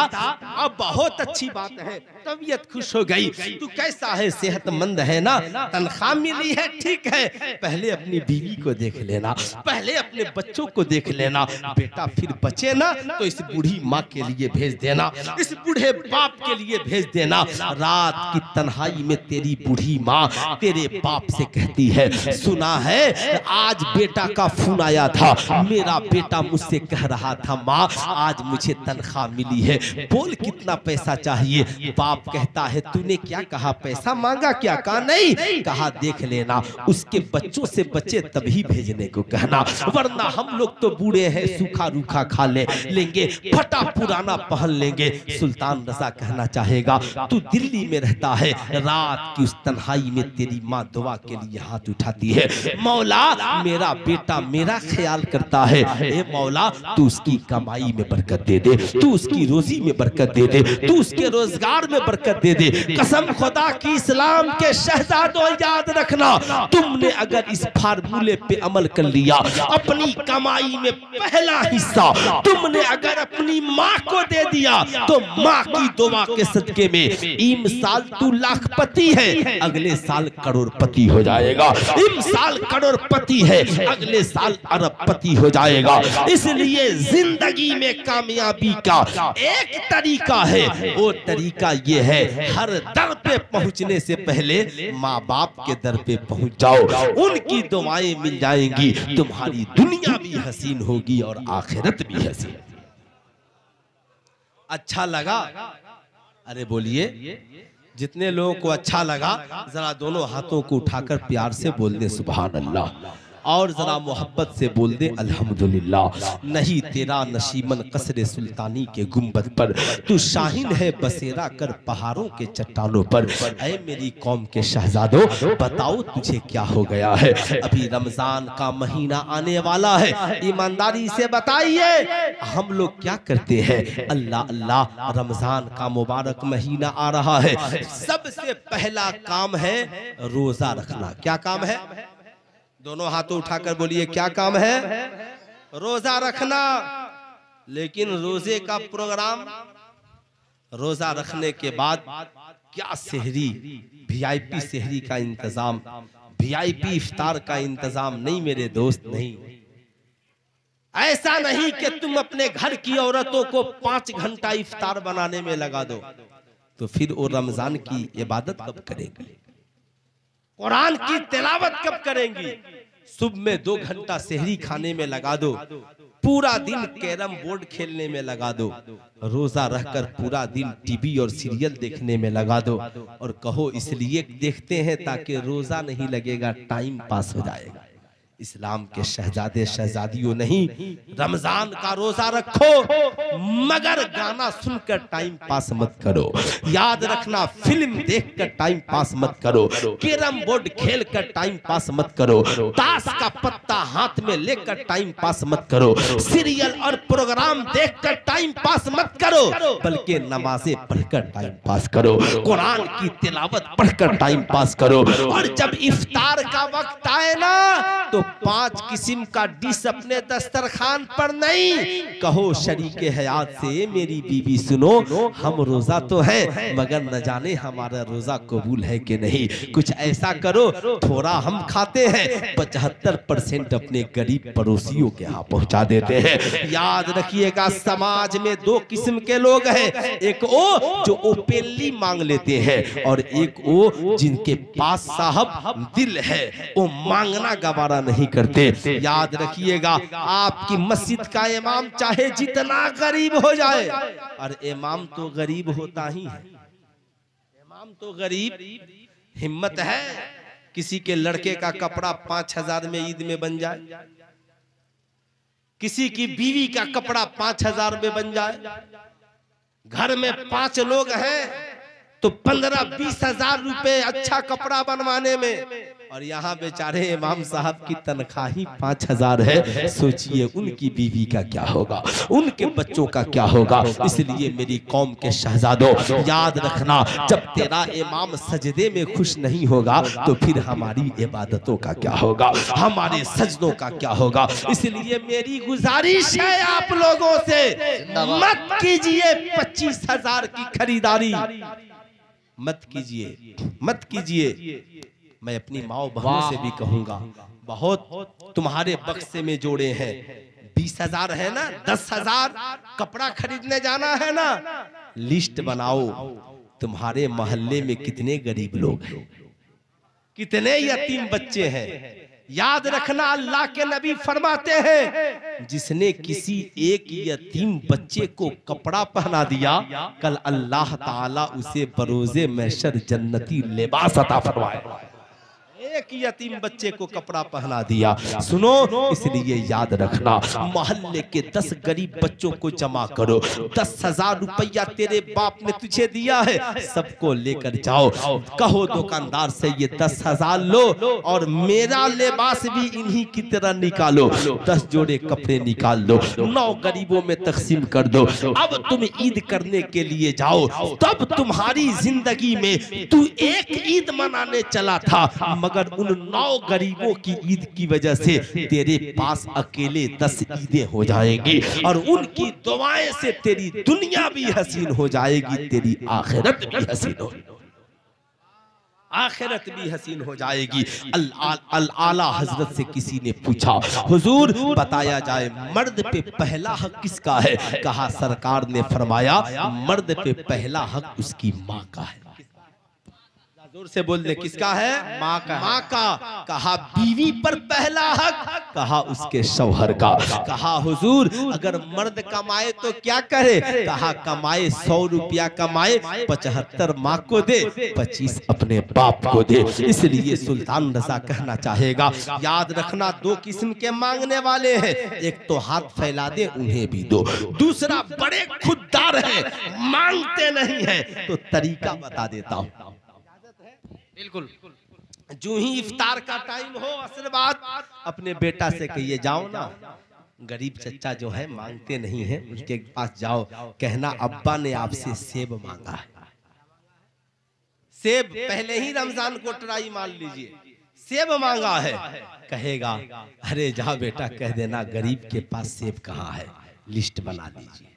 अब बहुत अच्छी बात है, तबीयत खुश हो गई, तू कैसा है, सेहतमंद है ना, तनख्वाह मिली है, ठीक है, पहले अपनी बीवी को देख लेना, पहले अपने बच्चों को देख लेना, बेटा फिर बचे ना तो इस बूढ़ी माँ के लिए भेज देना, इस बूढ़े बाप के लिए भेज देना। रात की तन्हाई में तेरी बूढ़ी माँ तेरे बाप से कहती है, सुना है आज बेटा का फोन आया था, मेरा बेटा मुझसे कह रहा था माँ आज मुझे तनख्वाह मिली है, बोल कितना पैसा चाहिए? बाप कहता है तूने क्या कहा, पैसा मांगा क्या? कहा नहीं, कहा देख लेना उसके बच्चों से बचे तभी भेजने को कहना, वरना हम लोग तो बूढ़े हैं, सूखा रूखा खा लेंगे, फटा पुराना पहन लेंगे। सुल्तान रज़ा कहना चाहेगा तू दिल्ली में रहता है, रात की उस तन्हाई में तेरी माँ दुआ के लिए हाथ उठाती है, मौला मेरा बेटा मेरा ख्याल करता है, ए मौला तू उसकी कमाई में बरकत दे दे, तू उसकी रोजी में बरकत दे दे, तू उसके रोजगार में बरकत दे दे। कसम खुदा की इस्लाम के शहजादों याद रखना, तुमने अगर इस फार्मूले पे अमल कर लिया, अपनी कमाई में पहला हिस्सा तुमने अगर अपनी माँ को दे दिया, तो माँ की दुआ के सदके में इम साल तू लाखपति है, अगले साल करोड़पति हो जाएगा। इम साल करोड़पति है, अगले साल अरबपति हो जाएगा। इसलिए जिंदगी में कामयाबी का एक तरीका है, वो तरीका ये है हर दर पे पहुंचने से पहले माँ बाप के दर पे पहुंच जाओ, उनकी दुआएं मिल जाएंगी, तुम्हारी दुनिया भी हसीन होगी और आखिरत भी हसीन। अच्छा लगा? अरे बोलिए, जितने लोगों को अच्छा लगा जरा दोनों हाथों को उठाकर प्यार से बोल दे सुभान अल्लाह, और जरा मोहब्बत से बोल दे अल्हम्दुलिल्लाह। नहीं तेरा नशीमन कसरे सुल्तानी के गुंबद पर, तू शाहीन है बसेरा कर पहाड़ों के चट्टानों पर। ऐ मेरी कौम के शहजादों बताओ तुझे क्या हो गया है? अभी रमजान का महीना आने वाला है, ईमानदारी से बताइए हम लोग क्या करते हैं? अल्लाह अल्लाह, रमजान का मुबारक महीना आ रहा है, सबसे पहला काम है रोजा रखना। क्या काम है? दोनों हाथों उठाकर बोलिए क्या काम है? रोजा रखना, लेकिन रोजे का प्रोग्राम, रोजा रखने के बाद क्या सेहरी, वीआईपी सेहरी का इंतजाम, वीआईपी इफ्तार का इंतजाम नहीं मेरे दोस्त, नहीं। ऐसा नहीं कि तुम अपने घर की औरतों को 5 घंटा इफ्तार बनाने में लगा दो, तो फिर वो रमजान की इबादत कब करेंगे, कुरान की तिलावत कब करेंगी? सुबह में 2 घंटा सेहरी खाने में लगा दो, पूरा दिन कैरम बोर्ड खेलने में लगा दो, रोजा रहकर पूरा दिन टीवी और सीरियल देखने में लगा दो, और कहो इसलिए देखते हैं ताकि रोजा नहीं लगेगा, टाइम पास हो जाएगा। इस्लाम के शहजादे शहजादियों नहीं, रमजान का रोजा रखो मगर गाना सुनकर टाइम पास मत करो। याद रखना, फिल्म देखकर टाइम पास मत करो, कैरम बोर्ड खेलकर टाइम पास मत करो, ताश का पत्ता हाथ में लेकर टाइम पास मत करो, सीरियल और प्रोग्राम देखकर टाइम पास मत करो, बल्कि नमाजें पढ़कर टाइम पास करो, कुरान की तिलावत पढ़कर टाइम पास करो। और जब इफ्तार का वक्त आए ना, तो 5 किस्म का डिश अपने दस्तरखान पर नहीं, कहो शरीके हयात से मेरी बीवी सुनो, हम रोजा तो है मगर न जाने हमारा रोजा कबूल है कि नहीं, कुछ ऐसा करो थोड़ा हम खाते हैं, 75% अपने गरीब पड़ोसियों के यहाँ पहुंचा देते हैं। याद रखिएगा, समाज में 2 किस्म के लोग हैं, एक वो जो ओपनली मांग लेते हैं, और एक वो जिनके पास साहब दिल है, वो मांगना गवारा नहीं करते। याद रखिएगा, आपकी मस्जिद का इमाम चाहे जितना गरीब हो जाए, और इमाम तो गरीब होता ही है, इमाम तो गरीब, हिम्मत है किसी के लड़के का कपड़ा 5000 में ईद में बन जाए, किसी की बीवी का कपड़ा 5000 में बन जाए, घर में 5 लोग हैं तो 15-20 हजार रुपए अच्छा कपड़ा बनवाने में, और यहाँ बेचारे इमाम साहब की तनख्वाह ही 5000 है। सोचिए उनकी बीवी का क्या होगा, उनके बच्चों का क्या होगा। इसलिए मेरी कौम के शहजादों, याद रखना, जब तेरा इमाम सजदे में खुश नहीं होगा तो फिर हमारी इबादतों का क्या होगा, हमारे सजदों का क्या होगा। इसलिए मेरी गुजारिश है आप लोगों से, मत कीजिए 25,000 की खरीदारी, मत कीजिए, मत कीजिए। मैं अपनी माओ बहनों से भी कहूंगा, बहुत तुम्हारे बक्से में जोड़े हैं, 20,000 है ना, 10,000 कपड़ा खरीदने जाना है ना, लिस्ट बनाओ, तुम्हारे मोहल्ले में कितने गरीब लोग हैं, कितने यतीम बच्चे हैं। याद रखना, अल्लाह के नबी फरमाते हैं, जिसने किसी एक यतीम बच्चे को कपड़ा पहना दिया, कल अल्लाह ताला उसे बरोज़े महशर जन्नती लिबास अता फरमाएगा। एक यतीम बच्चे को कपड़ा पहना दिया। सुनो, इसलिए याद रखना, मोहल्ले के 10 गरीब बच्चों को जमा करो, 10,000 रुपया तेरे बाप ने तुझे दिया है, सबको लेकर जाओ, कहो दुकानदार से ये 10,000 लो और मेरा लिबास भी इन्हीं की तरह निकालो, 10 जोड़े कपड़े निकाल लो, 9 गरीबों में तकसीम कर दो। अब तुम ईद करने के लिए जाओ, तब तुम्हारी जिंदगी में तू एक ईद मनाने चला था, मगर उन 9 गरीबों की ईद की वजह से तेरे पास अकेले 10 ईदें हो जाएंगी, और उनकी दुआएं से तेरी दुनिया भी हसीन हो जाएगी, तेरी आखिरत भी हसीन हो, आखिरत भी हसीन हो जाएगी। आला हजरत से किसी ने पूछा, हुजूर बताया जाए मर्द पे पहला हक किसका है? कहा, सरकार ने फरमाया मर्द पे पहला हक उसकी माँ का है। जोर से बोल दे, किसका है? माँ का। माँ का। कहा, बीवी पर पहला हक? कहा, उसके शौहर का। कहा, हुजूर अगर मर्द कमाए तो क्या करे? कहा, कमाए 100 रुपया कमाए, 75 माँ को दे, 25 अपने बाप को दे। इसलिए सुल्तान रजा कहना चाहेगा, याद रखना, 2 किस्म के मांगने वाले हैं, एक तो हाथ फैला दे उन्हें भी दो, दूसरा बड़े खुददार है, मांगते नहीं है। तो तरीका बता देता हूँ, बिल्कुल जो ही इफ्तार का टाइम हो, असर बाद अपने बेटा से कहिए, जाओ ना, गरीब चच्चा जो है मांगते नहीं है, उनके पास जाओ, कहना अब्बा ने आपसे सेब मांगा है। सेब पहले ही रमजान को ट्राई मान लीजिए, सेब मांगा है, कहेगा अरे जा बेटा कह देना गरीब के पास सेब कहाँ है, लिस्ट बना लीजिए।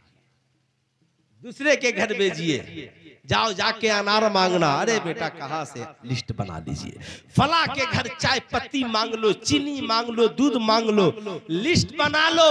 दूसरे के घर भेजिए, जाओ जाके अनार मांगना, अरे बेटा कहाँ से, लिस्ट बना लीजिए। फला के घर चाय पत्ती मांग लो, चीनी मांग लो, दूध मांग लो, लिस्ट बना लो।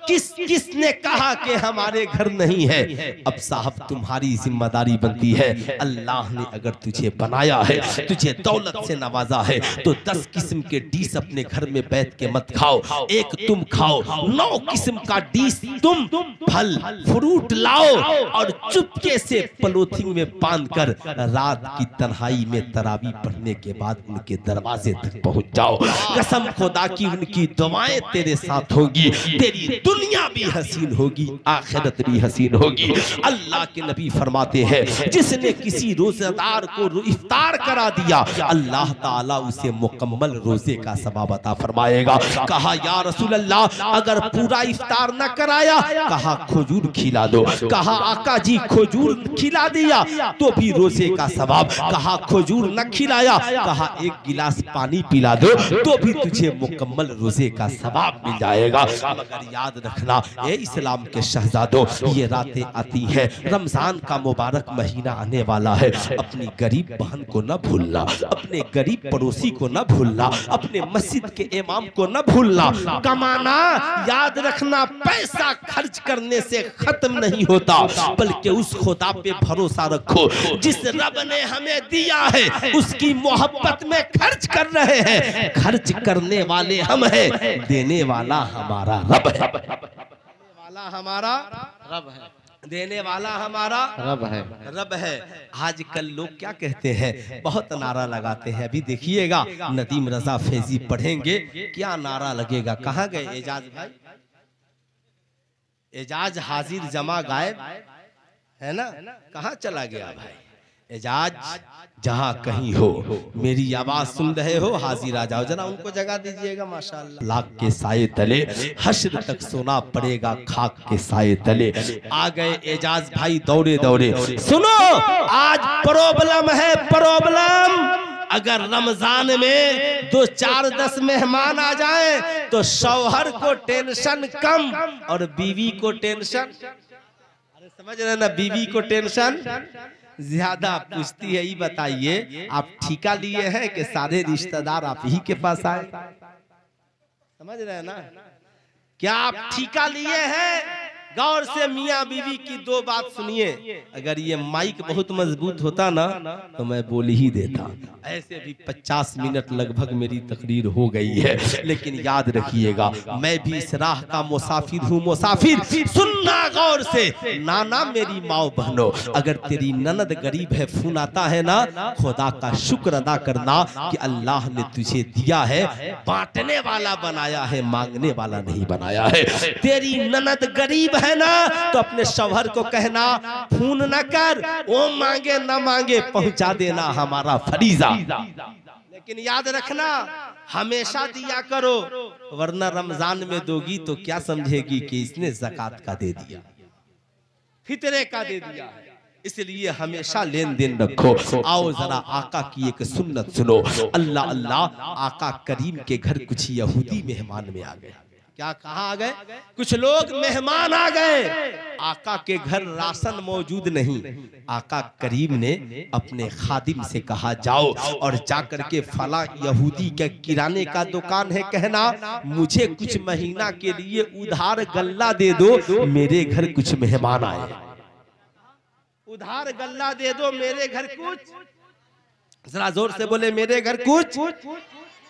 किसने कहा कि हमारे घर नहीं है? अब साहब तुम्हारी जिम्मेदारी बनती है, अल्लाह ने अगर तुझे बनाया है, तुझे दौलत से नवाजा है, तो 10 किस्म के डिश अपने घर में बैठ के मत खाओ, एक तुम खाओ। 9 किस्म का डिश तुम फल फ्रूट लाओ और चुपके से पॉलीथिन में बांध कर रात की तन्हाई में तरावी पढ़ने के बाद उनके दरवाजे तक पहुंच जाओ। कसम खुदा की उनकी दुआएं तेरे साथ होगी, तेरी दुनिया भी हसीन होगी, आखिरत भी हसीन होगी। अल्लाह के नबी फरमाते हैं जिसने किसी रोजेदार को इफ्तार करा दिया, अल्लाह ताला उसे मुकम्मल रोजे का सवाब अता फरमाएगा। कहा या रसूल अल्लाह अगर पूरा इफ्तार न कराया, कहा खजूर खिला दो। कहा आका जी खजूर खिला दिया तो भी रोजे का सवाब। कहा खजूर न खिलाया, कहा 1 गिलास पानी पिला दो तो भी तुझे मुकम्मल रोजे का सवाब मिल जाएगा। मगर याद रखना ए इस्लाम के शहजादों, ये रातें आती हैं, रमजान का मुबारक महीना आने वाला है, अपनी गरीब बहन को न भूलना, अपने गरीब पड़ोसी को न भूलना, अपने मस्जिद के इमाम को न भूलना। कमाना याद रखना पैसा खर्च करने से खत्म नहीं होता, बल्कि उस खुदा पे भरोसा रखो जिस रब ने हमें दिया है, उसकी मोहब्बत में खर्च कर रहे हैं। खर्च करने वाले हम हैं, देने वाला हमारा रब है। वाला हमारा रब है, देने वाला हमारा रब है। आजकल लोग क्या कहते हैं, बहुत नारा लगाते हैं। अभी देखिएगा नदीम रजा फैजी पढ़ेंगे, क्या नारा लगेगा। कहाँ गए एजाज भाई? एजाज हाजिर जमा गायब है ना, कहाँ चला गया भाई? एजाज जहाँ कहीं हो, मेरी आवाज सुन रहे हो, हाजिर आ जाओ, जरा उनको जगह दीजिएगा। माशाअल्लाह लाख के साए तले हश्र तक सोना पड़ेगा, खाक के साए तले। आ गए एजाज भाई दौड़े दौड़े। सुनो आज प्रॉब्लम है, प्रॉब्लम। अगर रमजान में 2-4-10 मेहमान आ जाए तो शौहर को टेंशन कम और बीवी को टेंशन, समझ रहे ना, बीवी को टेंशन ज्यादा। पूछती है ये बताइए आप ठिका लिए हैं कि सारे रिश्तेदार आप ही के पास आए? समझ रहे हैं ना, क्या आप ठिका लिए हैं? गौर से मियाँ बीवी की 2 बात सुनिए। अगर ये माइक बहुत मजबूत होता ना तो मैं बोल ही देता। ऐसे भी 50 मिनट लगभग मेरी तकरीर हो गई है, लेकिन याद रखिएगा मैं भी इस राह का मुसाफिर हूँ। मुसाफिर सुनना गौर से, नाना मेरी माओ बहनों, अगर तेरी ननद गरीब है, फोन आता है ना, खुदा का शुक्र अदा करना कि अल्लाह ने तुझे दिया है, बांटने वाला बनाया है, मांगने वाला नहीं बनाया है। तेरी ननद गरीब है ना तो अपने शौहर को कहना फोन न कर, वो मांगे न मांगे पहुंचा देना हमारा फरीजा। लेकिन याद रखना हमेशा दिया करो, वरना रमजान में दोगी तो क्या समझेगी कि इसने ज़कात का दे दिया, फितरे का दे दिया। इसलिए हमेशा लेन देन रखो। आओ जरा आका की एक सुन्नत सुनो। अल्लाह अल्लाह, आका करीम के घर कुछ यहूदी मेहमान में आ गए। क्या कहाँ आ गए? कुछ लोग मेहमान आ गए। आका के घर राशन मौजूद नहीं। आका करीम ने अपने खादिम से कहा जाओ और जाकर के फला यहूदी के किराने का दुकान है, कहना मुझे कुछ महीना के लिए उधार गल्ला दे दो, मेरे घर कुछ मेहमान आए। उधार गल्ला दे दो, मेरे घर कुछ, जरा जोर से बोले, मेरे घर कुछ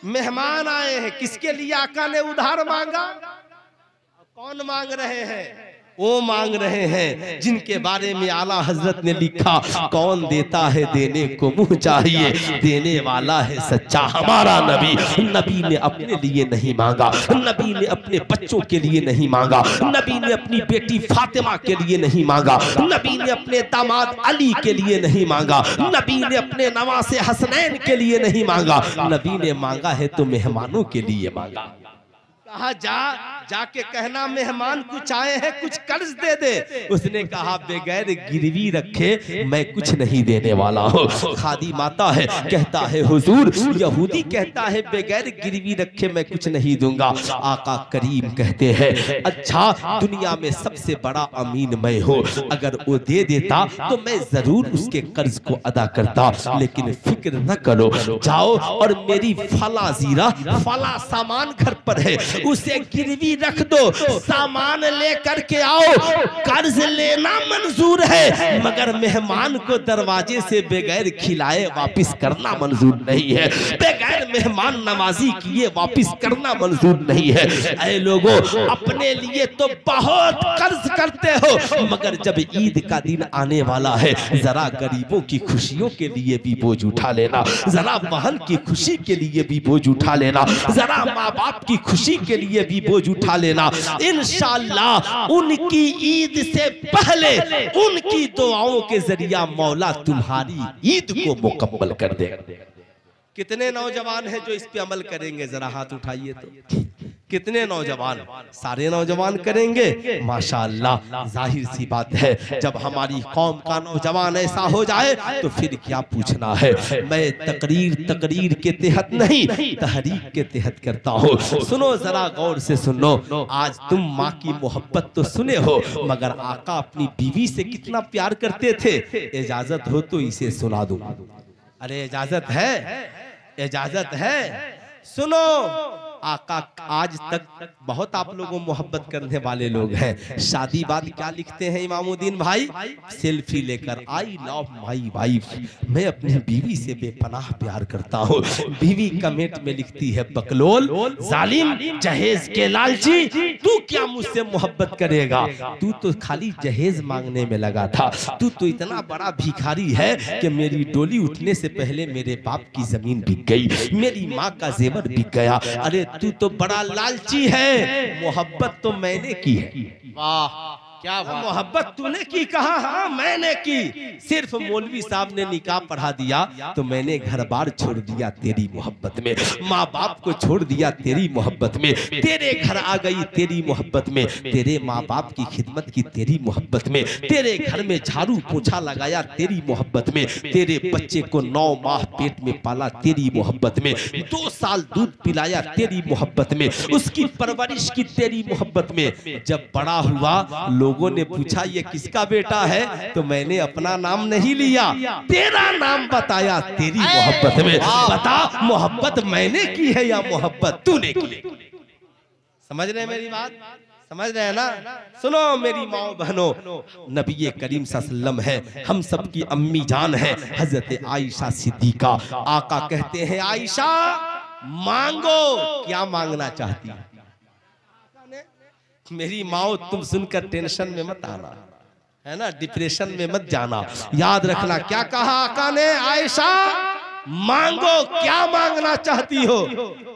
मेहमान आए हैं। किसके लिए आका ने उधार मांगा? कौन मांग रहे हैं? वो मांग रहे हैं जिनके बारे में आला हजरत ने लिखा, कौन देता है देने को मुंह चाहिए, देने वाला है सच्चा हमारा नबी। नबी ने अपने लिए नहीं मांगा, नबी ने अपने बच्चों के लिए नहीं मांगा, नबी ने अपनी बेटी फातिमा के लिए नहीं मांगा, नबी ने अपने दामाद अली के लिए नहीं मांगा, नबी ने अपने नवासे हसनैन के लिए नहीं मांगा, नबी ने मांगा है तो मेहमानों के लिए मांगा। कहा जा जाके कहना मेहमान कुछ आए हैं, कुछ कर्ज दे दे। उसने कहा बगैर गिरवी रखे मैं कुछ नहीं देने वाला हूँ। खादी माता है, कहता है हुजूर, यहूदी कहता है बगैर गिरवी रखे मैं कुछ नहीं दूंगा। आका करीम कहते हैं अच्छा दुनिया में सबसे बड़ा अमीन मैं हूँ, अगर वो दे देता तो मैं जरूर उसके कर्ज को अदा करता, लेकिन फिक्र न करो, जाओ और मेरी फला जीरा फला सामान घर पर है उसे गिरवी रख दो, सामान लेकर के आओ। कर्ज लेना मंजूर है मगर मेहमान को दरवाजे से बगैर खिलाए वापस करना मंजूर नहीं है, बगैर मेहमान नवाजी किए वापस करना मंजूर नहीं है। ऐ लोगों, अपने लिए तो बहुत कर्ज करते हो मगर जब ईद का दिन आने वाला है जरा गरीबों की खुशियों के लिए भी बोझ उठा लेना, जरा बहन की खुशी के लिए भी बोझ उठा लेना, जरा माँ बाप की खुशी के लिए भी बोझ उठा लेना। इंशाअल्लाह उनकी ईद से पहले उनकी दुआओं के जरिया मौला तुम्हारी ईद को मुकम्मल कर दे। कितने नौजवान हैं जो इस पे अमल करेंगे? जरा हाथ उठाइए तो। कितने नौजवान? सारे नौजवान करेंगे माशाअल्लाह। जाहिर सी बात है जब हमारी कौम का नौजवान ऐसा हो जाए तो फिर क्या पूछना है। मैं तकरीर के तहत नहीं तहरीक के तहत करता हूँ। सुनो जरा गौर से सुनो। आज तुम माँ की मोहब्बत तो सुने हो मगर आका अपनी बीवी से कितना प्यार करते थे। इजाजत हो तो इसे सुना दूं। अरे इजाजत है, इजाजत है। सुनो, आका आज तक बहुत आप लोगों मोहब्बत करने वाले लोग हैं। शादी बाद क्या लिखते हैं इमामुद्दीन भाई? सेल्फी लेकर आई लव माई वाइफ, मैं अपनी बीवी से बेपनाह प्यार करता हूँ। बीवी कमेंट में लिखती है बकलोल, जालिम, जहेज के लालची, तू क्या मुझसे मोहब्बत करेगा? तू तो खाली जहेज मांगने में लगा था। तू तो इतना बड़ा भिखारी है कि मेरी डोली उठने से पहले मेरे बाप की जमीन बिक गई, मेरी माँ का जेवर बिक गया। अरे तू तो बड़ा लालची है। मोहब्बत तो मैंने की है। वाह क्या मोहब्बत तूने की? कहा हाँ मैंने की। सिर्फ मौलवी साहब ने निकाह पढ़ा दिया तो मैंने घर बार छोड़ दिया तेरी मोहब्बत में, माँ बाप को छोड़ दिया तेरी मोहब्बत में, तेरे घर आ गई तेरी मोहब्बत में, तेरे माँ बाप की खिदमत की तेरी मोहब्बत में, तेरे घर में झाड़ू पोछा लगाया तेरी मोहब्बत में, तेरे बच्चे को 9 माह पेट में पाला तेरी मोहब्बत में, 2 साल दूध पिलाया तेरी मोहब्बत में, उसकी परवरिश की तेरी मोहब्बत में। जब बड़ा हुआ लोगों ने पूछा ये किसका बेटा है तो मैंने अपना नाम नहीं लिया, तेरा नाम बताया तेरी मोहब्बत में। बता मोहब्बत मैंने की है या मोहब्बत तूने की? समझ रहे हैं मेरी बात? समझ रहे हैं ना? सुनो मेरी माँ बहनों, नबी करीम सल्लल्लाहु अलैहि वसल्लम है, हम सब की अम्मी जान है हजरत आयशा सिद्दीका। आका कहते हैं आयशा मांगो, क्या मांगना चाहती है? मेरी माँ तुम सुनकर टेंशन में मत आना, है ना, डिप्रेशन में मत जाना। याद रखना क्या कहा आका ने? आयशा मांगो, क्या मांगना चाहती हो?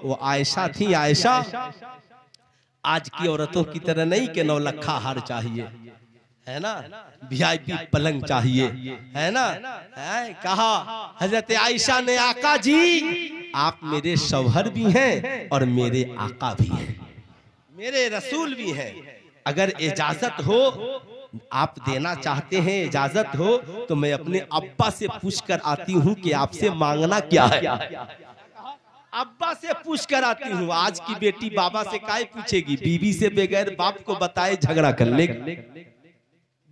वो आयशा थी। आयशा आज की औरतों की तरह नहीं कि 9 लखा हार चाहिए, है ना, VIP पलंग चाहिए, है ना, है? कहा हजरत आयशा ने आका जी आप मेरे शौहर भी हैं और मेरे आका भी हैं, मेरे रसूल भी हैं। अगर इजाजत हो, आप देना चाहते हैं, इजाजत हो तो मैं अपने अब्बा से पूछ कर आती हूँ कि आपसे मांगना क्या है। अब्बा से पूछ कर आती हूँ। आज की बेटी बाबा से काहे पूछेगी? बीवी से बगैर बाप को बताए झगड़ा कर लेगी,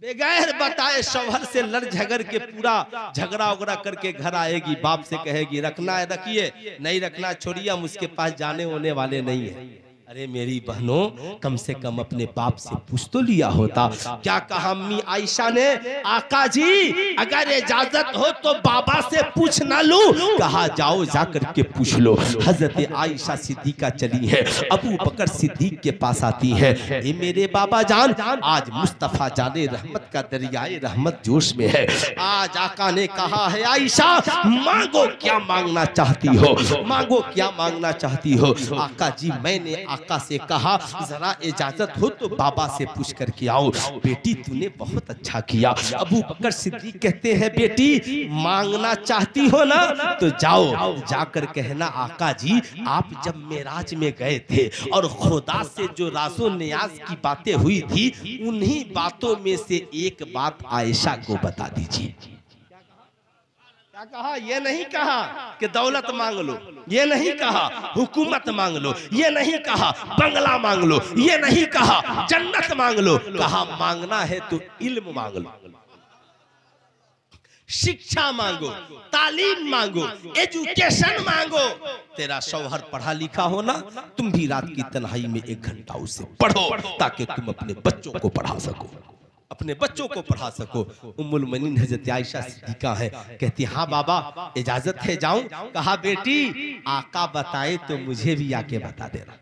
बगैर बताए शौहर से लड़ झगड़ के पूरा झगड़ा उगड़ा करके घर आएगी, बाप से कहेगी रखना है रखिए, नहीं रखना छोड़िए, हम उसके पास जाने होने वाले नहीं है। अरे मेरी बहनों, कम से कम अपने बाप से पूछ तो लिया होता। क्या कहा अम्मी आयशा ने? आका जी अगर इजाजत हो तो बाबा से पूछ ना लूं? कहा जाओ जाकर के पूछ लो। हजरत आयशा सिद्दीका चली है, अबू बकर सिद्दीक के पास आती है। ए मेरे बाबा जान, आज मुस्तफा जाने रहमत का दरियाए रहमत जोश में है। आज आका ने कहा है आयशा मांगो, क्या मांगना चाहती हो? मांगो, क्या मांगना चाहती हो? आका जी मैंने आका से कहा जरा इजाजत हो तो बाबा से पूछ करके आओ। बेटी तूने बहुत अच्छा किया। अबू बकर सिद्दीक कहते हैं बेटी मांगना चाहती हो ना तो जाओ, जाकर कहना आका जी आप जब मेराज में गए थे और खुदा से जो राज़ो नियाज की बातें हुई थी उन्हीं बातों में से एक बात आयशा को बता दीजिए। क्या कहा? ये नहीं कहा कि दौलत मांग लो, ये नहीं कहा हुकूमत मांग लो, ये नहीं कहा बंगला मांग लो, ये नहीं कहा जन्नत मांग लो। कहा मांगना है तो इल्म मांग लो, शिक्षा मांगो, तालीम मांगो, एजुकेशन मांगो। तेरा शौहर पढ़ा लिखा हो ना, तुम भी रात की तन्हाई में 1 घंटा उसे पढ़ो ताकि तुम अपने बच्चों को पढ़ा सको, अपने बच्चों को पढ़ा सको। उम्मुल मोमिनीन हज़रत आयशा सिद्दीका है, कहती हाँ बाबा इजाजत है जाऊं? कहा बेटी आका बताए तो मुझे भी आके बता देना,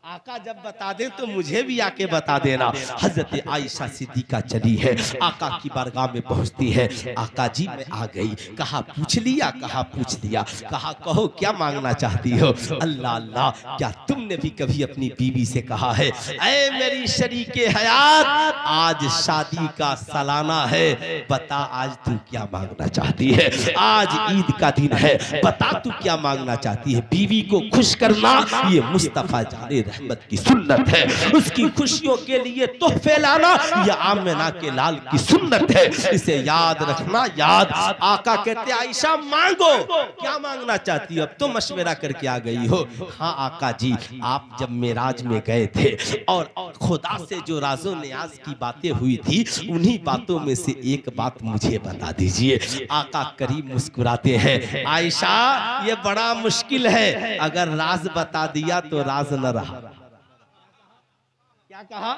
आका जब बता दे तो मुझे भी आके बता देना। हजरत आयशा सिद्दीका चली है, आका की बारगाह में पहुंचती है। आका जी मैं आ गई। कहा पूछ लिया? कहा पूछ लिया। कहा कहो क्या मांगना चाहती हो? अल्लाह अल्लाह, क्या तुमने भी कभी अपनी बीवी से कहा है ऐ मेरी शरीके हयात आज शादी का सालाना है, बता आज तू क्या मांगना चाहती है? आज ईद का दिन है, बता तू क्या मांगना चाहती है? बीवी को खुश करना ये मुस्तफा जाने रहमत की सुन्नत है, उसकी खुशियों के लिए तोहफे लाना यह आमिना के लाल की सुन्नत है, इसे याद रखना। याद आका कहते आयशा मांगो, क्या मांगना चाहती हो? अब तो मशवरा करके आ गई हो। हाँ आका जी आप जब मेराज में गए थे और खुदा से जो राज़ो नियाज की बातें हुई थी उन्हीं बातों में से एक बात मुझे बता दीजिए। आका करीम मुस्कुराते हैं, आयशा ये बड़ा मुश्किल है, अगर राज बता दिया तो राज न रहा। क्या कहा?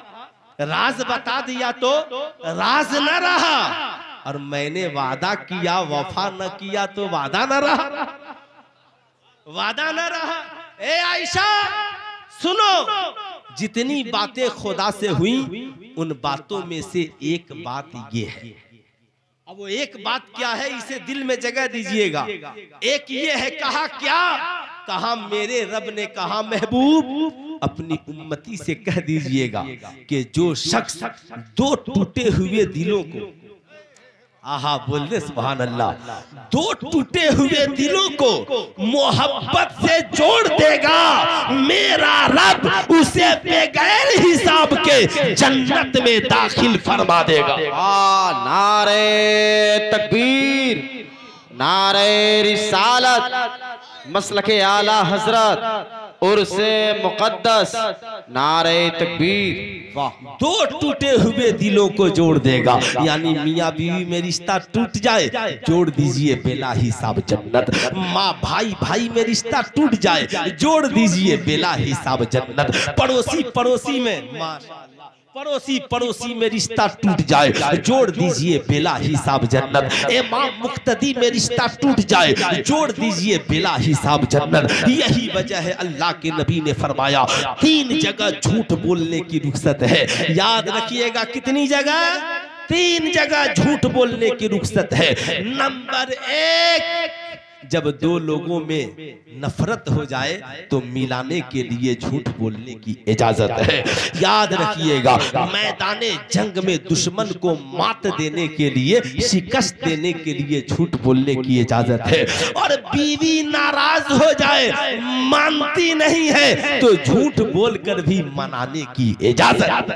राज बता दिया तो राज न रहा, और मैंने वादा किया वफा न किया तो वादा न रहा, वादा न रहा। ए आयशा सुनो, जितनी बातें खुदा से हुई उन बातों में से एक बात ये है। अब वो एक बात क्या है इसे दिल में जगह दीजिएगा। एक ये है, कहा क्या? कहा मेरे रब ने कहा महबूब अपनी उम्मती से कह दीजिएगा कि जो शख्स 2 टूटे हुए दिलों को, आहा बोल दे सुभान अल्लाह, 2 टूटे हुए दिलों को मोहब्बत से जोड़ देगा, मेरा रब उसे बगैर हिसाब के जन्नत में दाखिल फरमा देगा।
नारे तकबीर, नारे रिसालत, मसलके आला हजरत और से मुकद्दस, नारे तकबीर। वाह,
2 टूटे हुए दिलों को जोड़ देगा, यानी मियाँ बीवी में रिश्ता टूट जाए जोड़ दीजिए बेला हिसाब जन्नत, माँ भाई भाई में रिश्ता टूट जाए जोड़ दीजिए बेला हिसाब जन्नत, पड़ोसी पड़ोसी में पड़ोसी पड़ोसी में रिश्ता टूट जाए जोड़ दीजिए बेला हिसाब जन्नत, इमाम मुक्तदी में रिश्ता टूट जाए जोड़ दीजिए बेला हिसाब जन्नत। यही वजह है अल्लाह के नबी ने फरमाया 3 जगह झूठ बोलने की रुखसत है। याद रखिएगा कितनी जगह? 3 जगह झूठ बोलने की रुखसत है। नंबर 1, जब 2 लोगों में नफरत हो जाए तो मिलाने के लिए झूठ बोलने की इजाजत है। याद रखिएगा मैदाने जंग में दुश्मन को मात देने के लिए, शिकस्त देने के लिए झूठ बोलने की इजाजत है। और बीवी नाराज हो जाए, मानती नहीं है तो झूठ बोलकर भी मनाने की इजाजत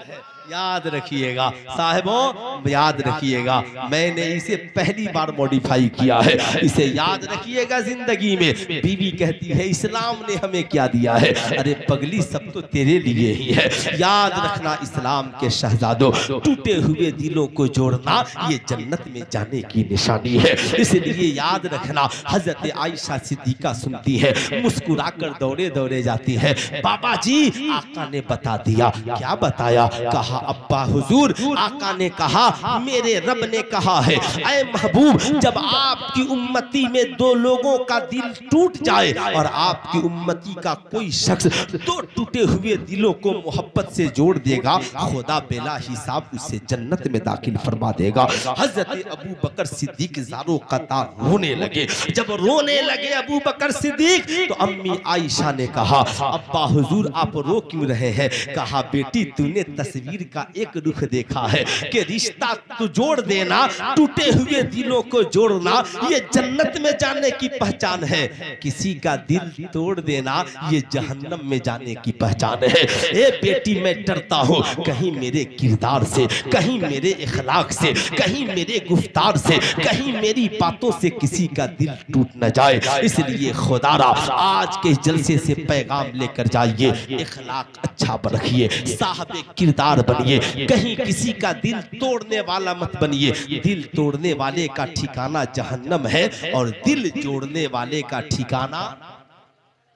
है। याद रखिएगा साहिबों, याद रखिएगा, मैंने इसे पहली बार मॉडिफाई किया है, इसे याद रखिएगा जिंदगी में। बीवी कहती है इस्लाम ने हमें क्या दिया है? अरे पगली सब तो तेरे लिए ही है। याद रखना इस्लाम के शहजादों, टूटे हुए दिलों को जोड़ना ये जन्नत में जाने की निशानी है। इसलिए याद रखना, हजरत आयशा सिद्दीका सुनती है, मुस्कुराकर दौड़े दौड़े जाती है, बाबा जी आका ने बता दिया। क्या बताया? कहा अब्बा हुजूर, आका ने कहा मेरे रब ने कहा है, ऐ महबूब, जब आपकी उम्मती में दो लोगों का दिल टूट जाए और आपकी उम्मती का कोई शख्स दो टूटे हुए दिलों को मोहब्बत से जोड़ देगा, खुदा बेला हिसाब उसे जन्नत में दाखिल फरमा देगा। हजरत अबू बकर सिद्दीक ज़ारो कतार रोने लगे। जब रोने लगे अबू बकर सिद्दीक तो अम्मी आयशा ने कहा अब्बा हुजूर आप रो क्यों रहे हैं? कहा बेटी तूने तस्वीर का एक रुख देखा है कि रिश्ता तू जोड़ देना, टूटे हुए दिलों को जोड़ना ये जन्नत में जाने की पहचान है, किसी का दिल तोड़ देना ये जहन्नम में जाने की पहचान है। ए बेटी मैं डरता हूँ कहीं मेरे किरदार से, कहीं मेरे इखलाक से, कहीं मेरे गुफ्तार से, कहीं मेरी बातों से किसी का दिल टूट न जाए, इसलिए खुदारा आज के जलसे से पैगाम लेकर जाइए, इखलाक अच्छा रखिए, साहब किरदार बनिए, कहीं किसी का दिल तोड़ने वाला मत बनिए। दिल तोड़ने वाले का ठिकाना जहन्नम है और दिल जोड़ने वाले का ठिकाना,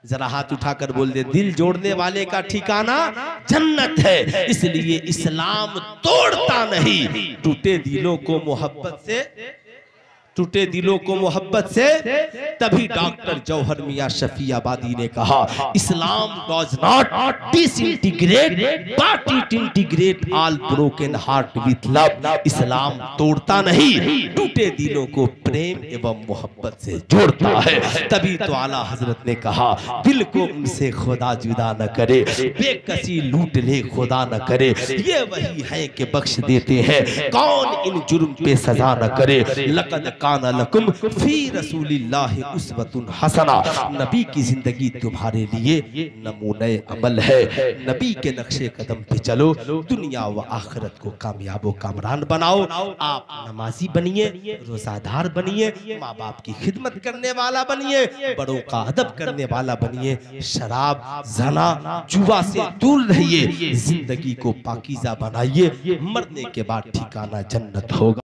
जरा हाथ उठाकर बोल दे, दिल जोड़ने वाले का ठिकाना जन्नत है। इसलिए इस्लाम तोड़ता नहीं, टूटे दिलों को मोहब्बत से, टूटे दिलों को मोहब्बत से। तभी डॉक्टर जौहर मियां शफी आबादी ने कहा Islam does not disintegrate but it integrate all broken heart with love. इस्लाम तोड़ता नहीं, टूटे दिलों को प्रेम एवं मोहब्बत से जोड़ता है। तभी तो आला हजरत ने कहा दिल को उनसे खुदा जुदा न करे, बेकसी लूट ले खुदा न करे, ये वही है कि बख्श देते हैं, कौन इन जुर्म पे सजा न करे। लक़द काना लकुम फी रसूलिल्लाहि उस्वतुन हसना, नबी की जिंदगी तुम्हारे लिए नमूने अमल है। नबी के नक्शे कदम पे चलो, दुनिया व आखिरत को कामयाब व कामरान बनाओ। आप नमाजी बनिए, रोजादार बनिए, माँ बाप की खिदमत करने वाला बनिए, बड़ों का अदब करने वाला बनिए, शराब जना जुआ से दूर रहिए, जिंदगी को पाकीज़ा बनाइए, मरने के बाद ठिकाना जन्नत होगा।